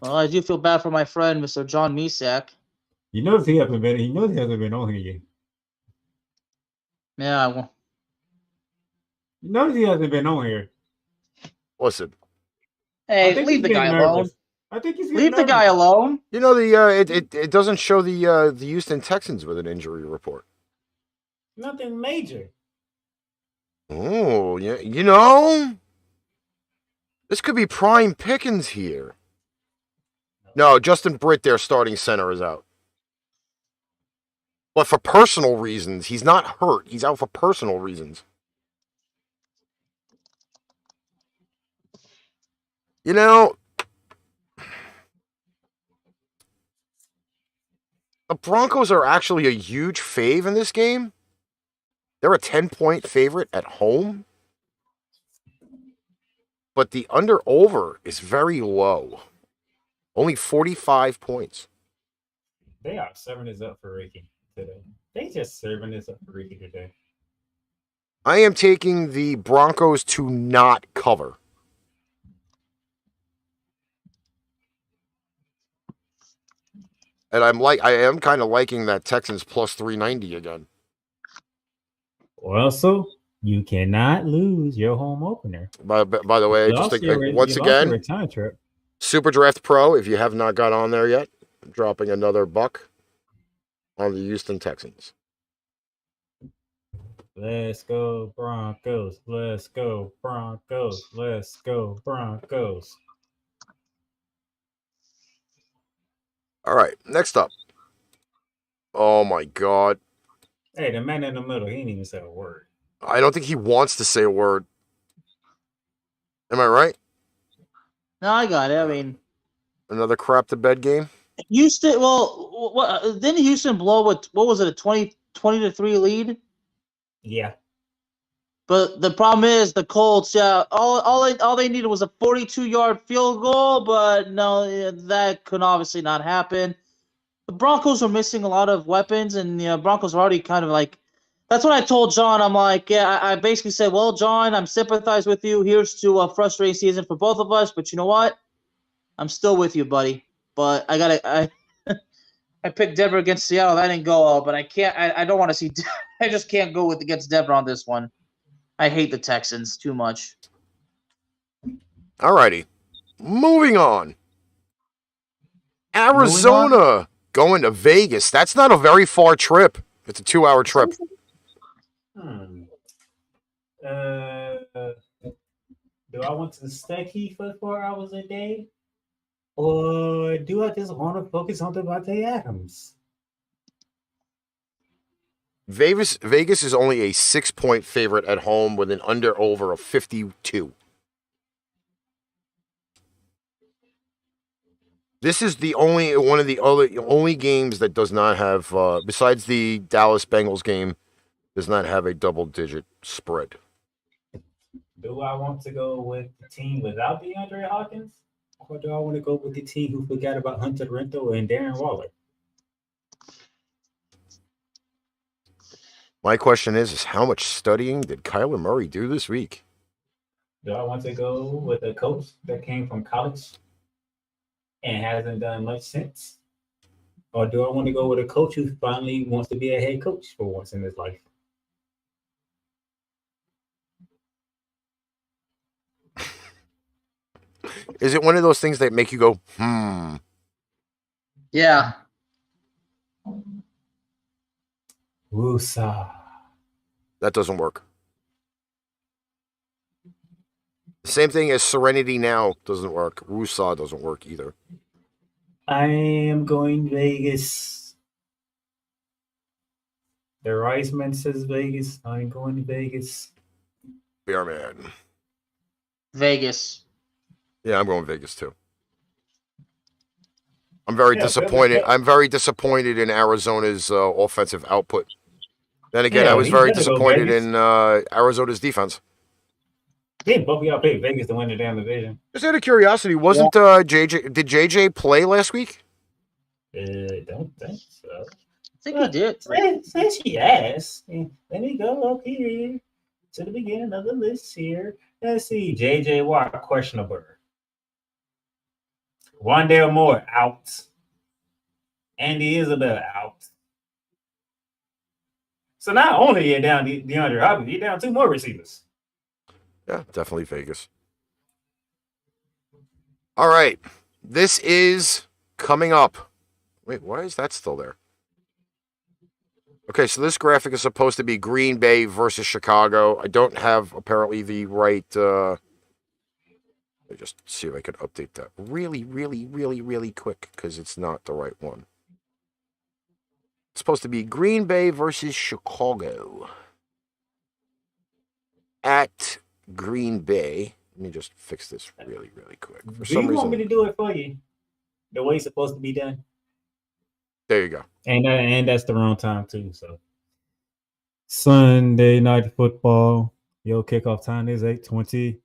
Well, I do feel bad for my friend, Mr. John Misak. He knows he hasn't been on here yet. Yeah, well, He knows he hasn't been on here. Listen, hey, leave the guy alone. I think he's Leave the guy alone. you know it doesn't show the Houston Texans with an injury report. Nothing major. Oh, yeah, you know, this could be prime pickings here. No, Justin Britt, their starting center, is out. But for personal reasons, he's not hurt. He's out for personal reasons. You know, the Broncos are actually a huge fave in this game. They're a 10-point favorite at home. But the under-over is very low. Only 45 points. They are serving this up for Ricky today. They just serving this up for Ricky today. I am taking the Broncos to not cover. And I am kind of liking that Texans plus 390 again. Also, you cannot lose your home opener. By the way, You just lost think, your- once you lost your again, return trip. Super Draft Pro, if you have not got on there yet, I'm dropping another buck on the Houston Texans. Let's go Broncos. Let's go Broncos. Let's go Broncos. All right, next up. Oh my God. Hey, the man in the middle, he didn't even say a word. I don't think he wants to say a word. Am I right? No, I got it. I mean, Another crap to bed game? Houston. Well, didn't Houston blow what was it, a 20-3 lead? Yeah. But the problem is the Colts. Yeah, all they needed was a 42-yard field goal, but no, that could obviously not happen. The Broncos are missing a lot of weapons, and Broncos are already kind of like. That's what I told John. I'm like, yeah, I basically said, well, John, I'm sympathize with you. Here's to a frustrating season for both of us, but you know what? I'm still with you, buddy. But I picked Denver against Seattle. That didn't go well, but I can't. I don't want to see. I just can't go against Denver on this one. I hate the Texans too much. All righty. Moving on. Arizona going to Vegas. That's not a very far trip. It's a 2-hour trip. Do I want to stay here for 4 hours a day? Or do I just want to focus on Devontae Adams? Vegas is only a 6-point favorite at home with an under-over of 52. This is the one of the only games that does not have, besides the Dallas Bengals game, does not have a double-digit spread. Do I want to go with the team without DeAndre Hopkins? Or do I want to go with the team who forgot about Hunter Renfrow and Darren Waller? My question is how much studying did Kyler Murray do this week? Do I want to go with a coach that came from college and hasn't done much since? Or do I want to go with a coach who finally wants to be a head coach for once in his life? Is it one of those things that make you go, Yeah. Woosa. That doesn't work. Same thing as Serenity Now doesn't work. Woosah doesn't work either. I am going Vegas. The Riceman says Vegas. I'm going to Vegas. Bearman. Vegas. Yeah, I'm going Vegas too. I'm very disappointed. I'm very disappointed in Arizona's offensive output. Then again, I was very disappointed in Arizona's defense. Yeah, both of y'all picked Vegas to win the damn division. Just out of curiosity, wasn't JJ? Did JJ play last week? Don't think so. I think he did. Since she asked, let me go up here to the beginning of the list here. Let's see. JJ Watt, questionable. Wandale Moore out. Andy Isabella out. So not only you're down DeAndre Hopkins, you're down 2 more receivers. Yeah, definitely Vegas. All right. This is coming up. Wait, why is that still there? Okay, so this graphic is supposed to be Green Bay versus Chicago. I don't have apparently the right. Let me just see if I can update that really quick because it's not the right one. It's supposed to be Green Bay versus Chicago at Green Bay. Let me just fix this really quick. For some reason, want me to do it for you the way it's supposed to be done? There you go. And that's the wrong time too. So Sunday night football. Your kickoff time is 8:20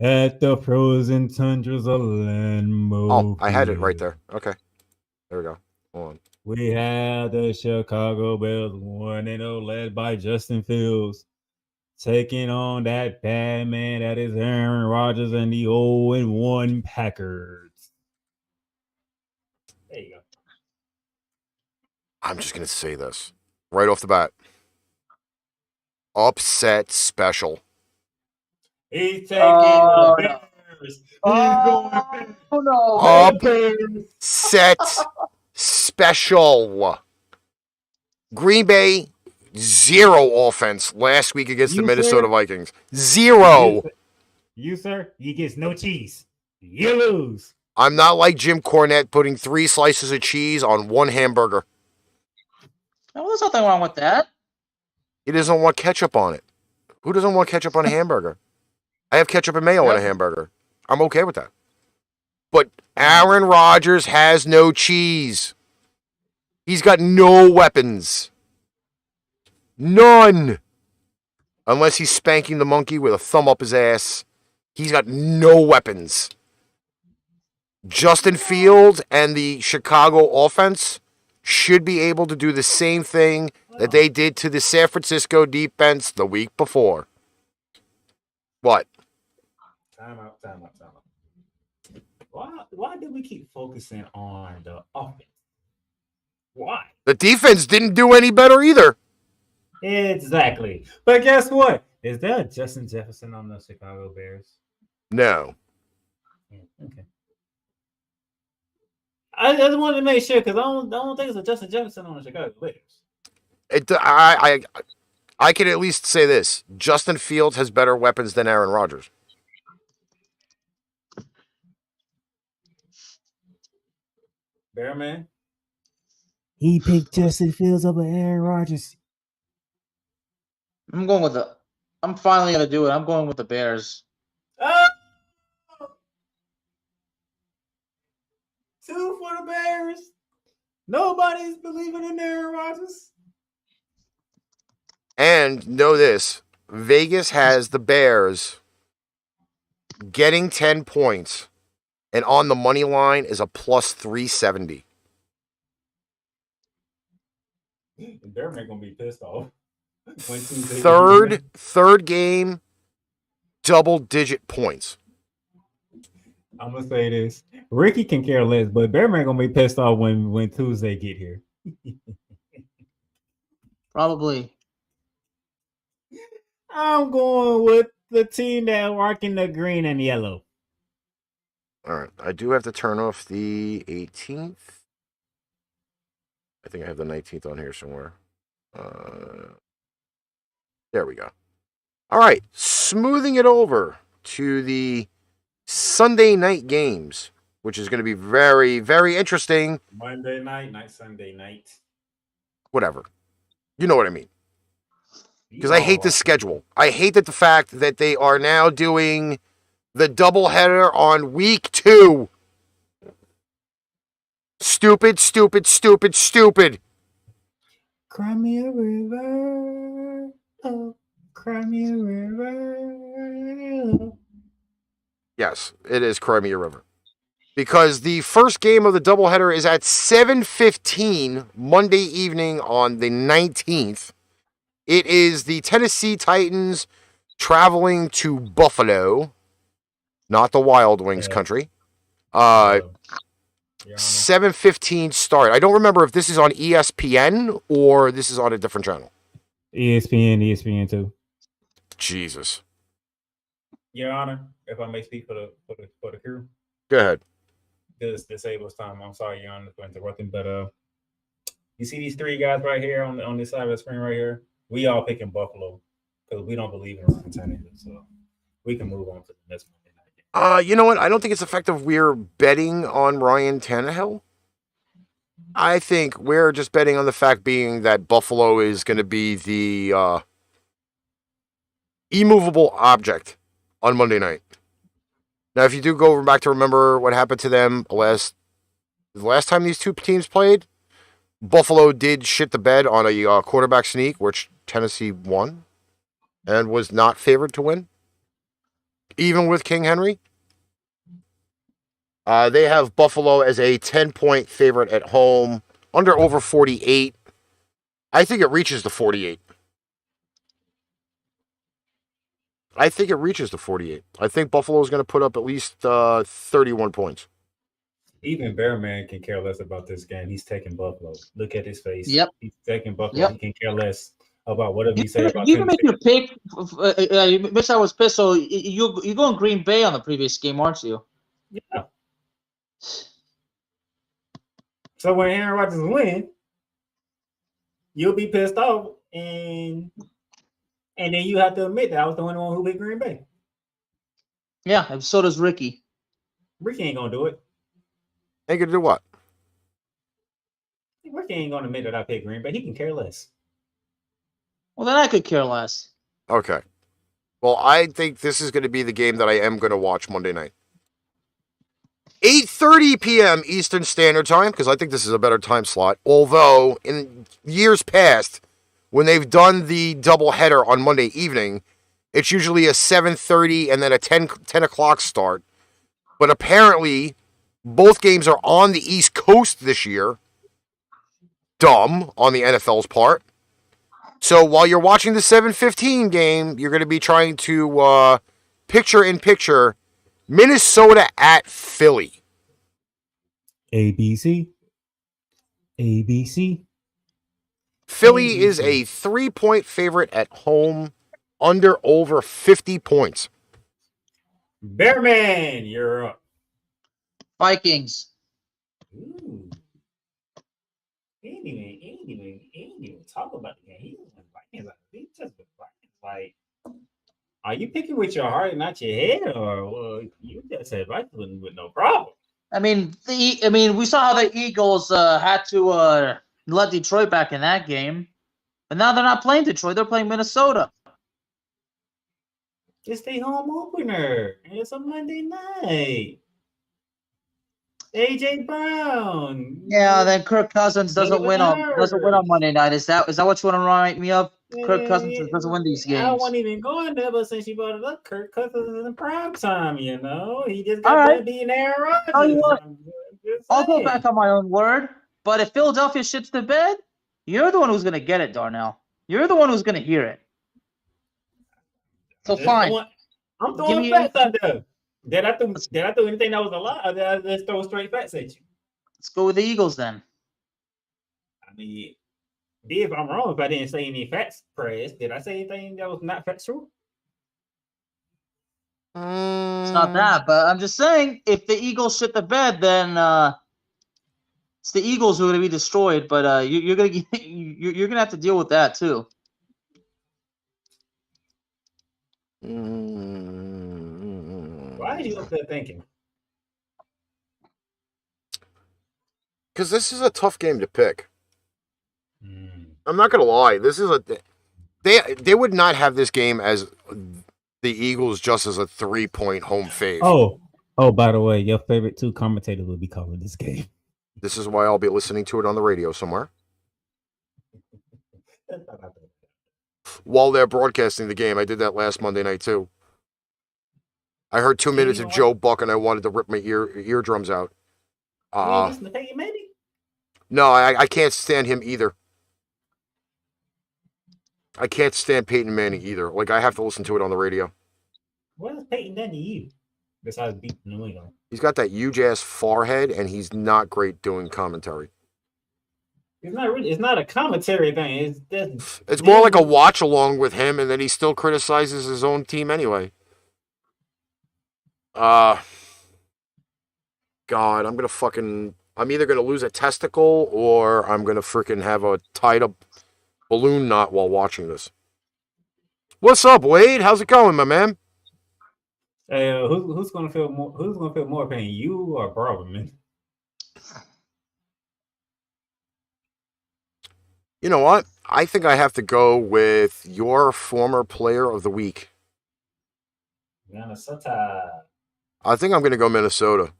at the frozen tundras of Lambeau. Oh, I had it right there. Okay, there we go. Hold on. We have the Chicago Bears 1-0, led by Justin Fields, taking on that bad man that is Aaron Rodgers and the 0-1 Packers. There you go. I'm just gonna say this right off the bat. Upset special. He's taking the Bears. He's going Upset special. Green Bay, 0 offense last week against the Minnesota Vikings. 0. You, sir, you get no cheese. You lose. I'm not like Jim Cornette putting 3 slices of cheese on 1 hamburger. No, there's nothing wrong with that. He doesn't want ketchup on it. Who doesn't want ketchup on a hamburger? I have ketchup and mayo on a hamburger. I'm okay with that. But Aaron Rodgers has no cheese. He's got no weapons. None. Unless he's spanking the monkey with a thumb up his ass. He's got no weapons. Justin Fields and the Chicago offense should be able to do the same thing that they did to the San Francisco defense the week before. What? Time out. Why do we keep focusing on the offense? Why? The defense didn't do any better either. Exactly. But guess what? Is there a Justin Jefferson on the Chicago Bears? No. Okay. I just wanted to make sure because I don't think it's a Justin Jefferson on the Chicago Bears. I can at least say this. Justin Fields has better weapons than Aaron Rodgers. Bearman? He picked Justin Fields over Aaron Rodgers. I'm finally going to do it. I'm going with the Bears. Oh! 2 for the Bears. Nobody's believing in Aaron Rodgers. And know this. Vegas has the Bears getting 10 points. And on the money line is a plus 370. Bearman going to be pissed off. Third game, double-digit points. I'm gonna say this: Ricky can care less, but Bearman gonna be pissed off when Tuesday get here. Probably. I'm going with the team that rocking the green and yellow. All right, I do have to turn off the 18th. I think I have the 19th on here somewhere. There we go. All right, smoothing it over to the Sunday night games, which is going to be very, very interesting. Monday night, Sunday night. Whatever. You know what I mean. Because I hate this schedule. I hate that the fact that they are now doing the doubleheader on week 2. Stupid. Cry me a river. Oh, cry me a river. Yes, it is Crimea River. Because the first game of the doubleheader is at 7:15 Monday evening on the 19th. It is the Tennessee Titans traveling to Buffalo, not the Wild Wings country. Your Honor. 7:15 start. I don't remember if this is on ESPN or this is on a different channel. ESPN 2. Jesus. Your Honor, if I may speak for the crew. Go ahead. This disables time. I'm sorry, Your Honor, for interrupting, but you see these three guys right here on this side of the screen right here? We all picking Buffalo because we don't believe in Ryan Tannehill, so we can move on to the next Monday night game. You know what? I don't think it's effective. We're betting on Ryan Tannehill. I think we're just betting on the fact being that Buffalo is going to be the immovable object on Monday night. Now, if you do go back to remember what happened to them the last time these two teams played, Buffalo did shit the bed on a quarterback sneak, which Tennessee won and was not favored to win, even with King Henry. They have Buffalo as a 10-point favorite at home, under over 48. I think it reaches the 48. I think Buffalo is going to put up at least 31 points. Even Bearman can care less about this game. He's taking Buffalo. Look at his face. Yep. He's taking Buffalo. Yep. He can care less about whatever you say about You can make Tennessee. your pick. Mitch, I was pissed. So you're going Green Bay on the previous game, aren't you? Yeah. So when Aaron Rodgers win, you'll be pissed off, and then you have to admit that I was the only one who picked Green Bay. Yeah, and so does Ricky. Ricky ain't gonna do it. Ain't going to do what? Ricky ain't gonna admit that I picked Green Bay. He can care less. Well, then I could care less. Okay. Well, I think this is going to be the game that I am going to watch Monday night. 8:30 p.m. Eastern Standard Time, because I think this is a better time slot. Although, in years past, when they've done the doubleheader on Monday evening, it's usually a 7:30 and then a 10 o'clock start. But apparently, both games are on the East Coast this year. Dumb on the NFL's part. So while you're watching the 7:15 game, you're going to be trying to picture Minnesota at Philly. ABC. Philly is a 3-point favorite at home, under over 50 points. Bearman, you're up. Vikings. Ooh. He ain't even talk about the game. He was Vikings. He just been Vikings. Like, are you picking with your heart and not your head, or you just said Vikings with no problem? I mean, we saw how the Eagles had to let Detroit back in that game, but now they're not playing Detroit; they're playing Minnesota. It's the home opener, and it's a Monday night. AJ Brown. Yeah, then Kirk Cousins doesn't win on Monday night. Is that what you want to write me up? Kirk Cousins doesn't win these games. I wasn't even going there, but since you brought it up, Kirk Cousins is in prime time. You know, he just got done being Aaron Rodgers. Tell you what, I'll go back on my own word. But if Philadelphia shits the bed, you're the one who's gonna get it, Darnell. You're the one who's gonna hear it. So fine. I'm throwing facts out there. Did I do anything that was a lie? Or did I just throw straight facts at you? Let's go with the Eagles then. I mean, if I'm wrong, if I didn't say any facts, press, did I say anything that was not factual? It's not that, but I'm just saying, if the Eagles shit the bed, then it's the Eagles who are going to be destroyed. But you're gonna have to deal with that too. Why are you up there thinking? Because this is a tough game to pick. I'm not gonna lie. This is they would not have this game as the Eagles just as a 3-point home fave. Oh, by the way, your favorite two commentators will be calling this game. This is why I'll be listening to it on the radio somewhere while they're broadcasting the game. I did that last Monday night too. I heard 2 minutes of Joe Buck and I wanted to rip my eardrums out. No, I can't stand him either. I can't stand Peyton Manning either. Like, I have to listen to it on the radio. What has Peyton done to you? besides beat New England. He's got that huge ass forehead, and he's not great doing commentary. It's not a commentary thing. It's more like a watch along with him, and then he still criticizes his own team anyway. God, I'm either gonna lose a testicle or I'm gonna freaking have a tied up balloon knot while watching this. What's up, Wade? How's it going, my man? Hey, who's gonna feel more? Who's gonna feel more pain, you or Braverman? You know what? I think I have to go with your former player of the week. Minnesota. I think I'm going to go Minnesota.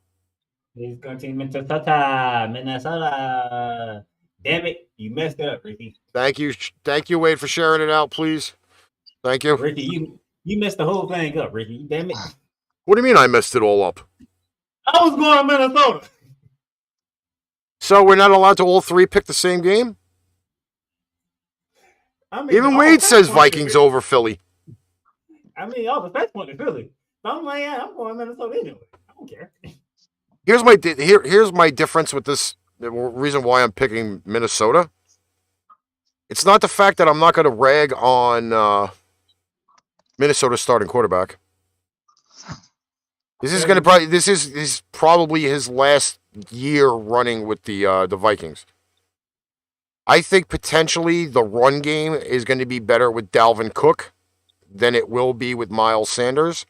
He's going to Minnesota. Minnesota. Damn it. You messed up, Ricky. Thank you, Wade, for sharing it out, please. Thank you. Ricky, you messed the whole thing up, Ricky. Damn it. What do you mean I messed it all up? I was going to Minnesota. So we're not allowed to all three pick the same game? I mean, even Wade says Vikings over Philly. I mean, all the facts point to Philly. So I'm like, yeah, I'm going Minnesota anyway. I don't care. Here's my difference with this. The reason why I'm picking Minnesota. It's not the fact that I'm not going to rag on Minnesota's starting quarterback. This is probably his last year running with the Vikings. I think potentially the run game is going to be better with Dalvin Cook than it will be with Miles Sanders.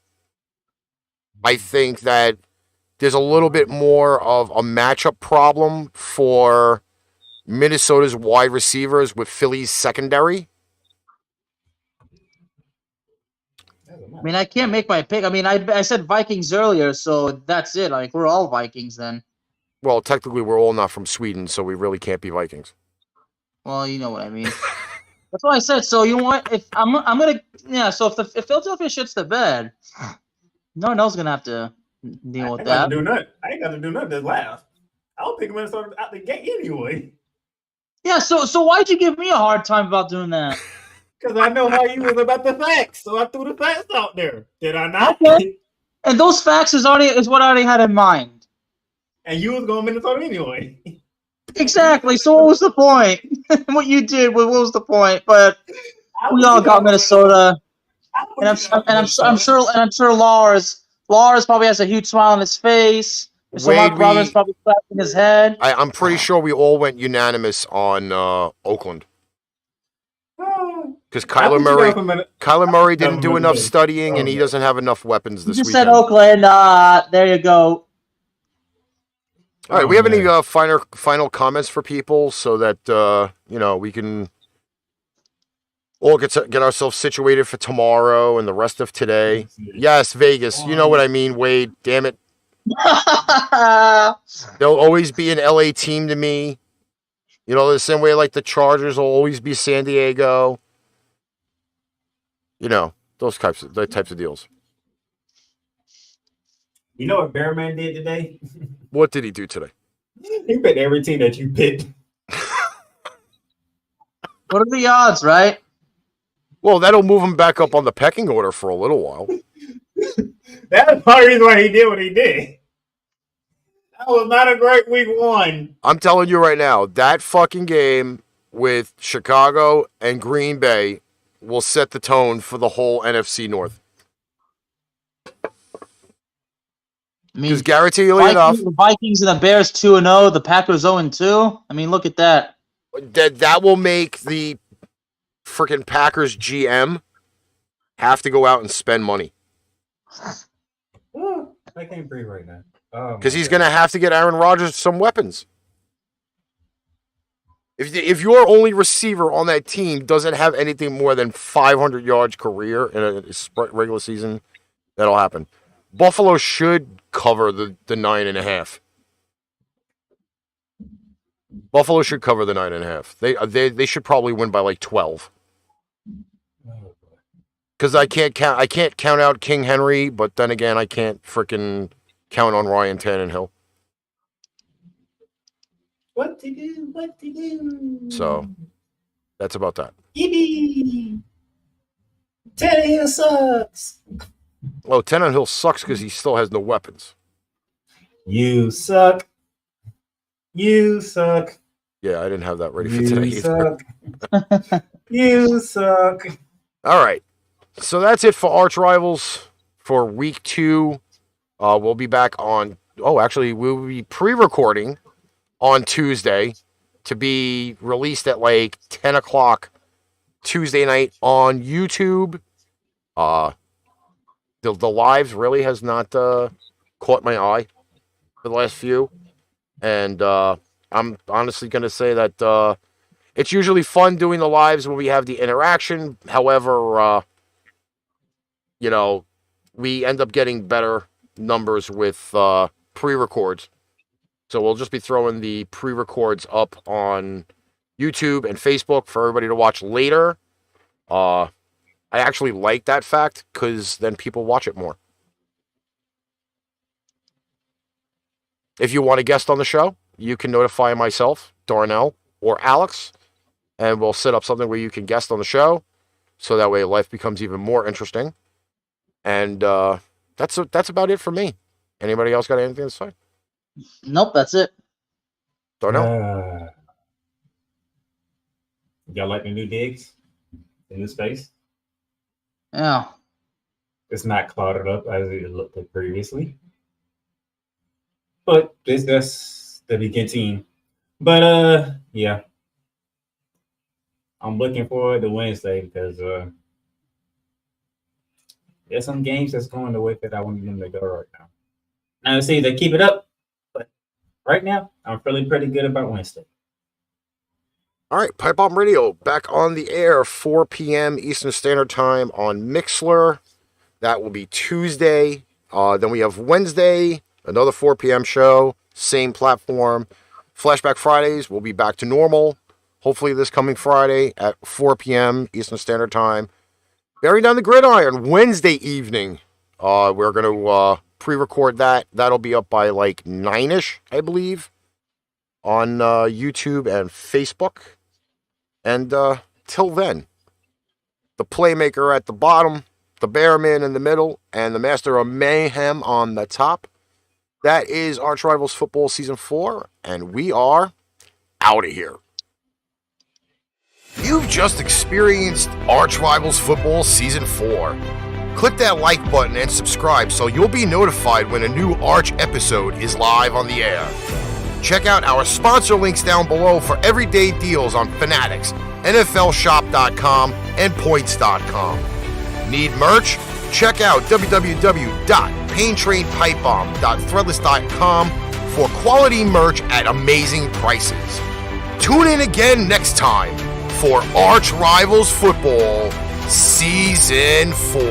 I think that there's a little bit more of a matchup problem for Minnesota's wide receivers with Philly's secondary. I mean, I can't make my pick. I mean, I said Vikings earlier, so that's it. Like, we're all Vikings then. Well, technically, we're all not from Sweden, so we really can't be Vikings. Well, you know what I mean. That's what I said. So you want if I'm gonna So if Philadelphia shits the bed, no one else is gonna have to deal with that. I ain't got to do nothing. Just laugh. I'll pick Minnesota out the gate anyway. Yeah. So why'd you give me a hard time about doing that? Because I know how you was about the facts, so I threw the facts out there. Did I not? Okay. And those facts is what I already had in mind. And you was going Minnesota anyway. Exactly. So what was the point? What you did, what was the point? But we all got Minnesota, and I'm sure Lars probably has a huge smile on his face. So Mark Roberts probably clapping his head. I'm pretty sure we all went unanimous on Oakland. Because Kyler Murray didn't do enough studying, and he doesn't have enough weapons this weekend. You said Oakland. There you go. All right, we have any final comments for people so that we can all get ourselves situated for tomorrow and the rest of today. Yes, Vegas. You know what I mean, Wade. Damn it. There'll always be an LA team to me. You know, the same way like the Chargers will always be San Diego. You know, those types of deals. You know what Bearman did today? What did he do today? He picked every team that you picked. What are the odds, right? Well, that'll move him back up on the pecking order for a little while. That's part of the reason why he did what he did. That was not a great week one. I'm telling you right now, that fucking game with Chicago and Green Bay will set the tone for the whole NFC North. Because guaranteeingly enough, the Vikings and the Bears 2-0, the Packers 0-2. I mean, look at that. That will make the freaking Packers GM have to go out and spend money. I can't breathe right now. Because he's going to have to get Aaron Rodgers some weapons. If your only receiver on that team doesn't have anything more than 500 yards career in a regular season, that'll happen. Buffalo should cover the 9.5. Buffalo should cover the 9.5. They should probably win by like 12. Because I can't count out King Henry, but then again I can't freaking count on Ryan Tannehill. What to do? So that's about that. Yippee! Tannehill sucks. Oh, Tannehill sucks because he still has no weapons. You suck. You suck. Yeah, I didn't have that ready for You today either. suck. You suck. All right. So that's it for Arch Rivals for week 2. We'll be back on. Oh, actually, we'll be pre-recording on Tuesday to be released at like 10 o'clock Tuesday night on YouTube. The lives really has not caught my eye for the last few. And I'm honestly going to say that it's usually fun doing the lives when we have the interaction. However, we end up getting better numbers with pre-records. So we'll just be throwing the pre-records up on YouTube and Facebook for everybody to watch later. I actually like that fact because then people watch it more. If you want a guest on the show, you can notify myself, Darnell, or Alex, and we'll set up something where you can guest on the show, so that way life becomes even more interesting. And that's about it for me. Anybody else got anything to say? Nope, that's it. Darnell? Y'all like the new digs? The new space? Yeah. It's not cluttered up as it looked like previously. But that's the begin team. But yeah. I'm looking forward to Wednesday because there's some games that's going the way that I want them to go right now. Now see they keep it up, but right now I'm feeling pretty good about Wednesday. All right, Pipe Bomb Radio back on the air, 4 p.m. Eastern Standard Time on Mixlr. That will be Tuesday. Then we have Wednesday, another 4 p.m. show, same platform. Flashback Fridays will be back to normal. Hopefully this coming Friday at 4 p.m. Eastern Standard Time. Bearing Down the Gridiron, Wednesday evening. We're going to pre-record that. That'll be up by like 9-ish, I believe, on YouTube and Facebook. And till then, the Playmaker at the bottom, the Bearman in the middle, and the Master of Mayhem on the top. That is ArchRivals Football Season 4, and we are out of here. You've just experienced ArchRivals Football Season 4. Click that like button and subscribe so you'll be notified when a new Arch episode is live on the air. Check out our sponsor links down below for everyday deals on Fanatics, NFLshop.com, and Points.com. Need merch? Check out www.paintrainpipebomb.threadless.com for quality merch at amazing prices. Tune in again next time for Arch Rivals Football Season 4.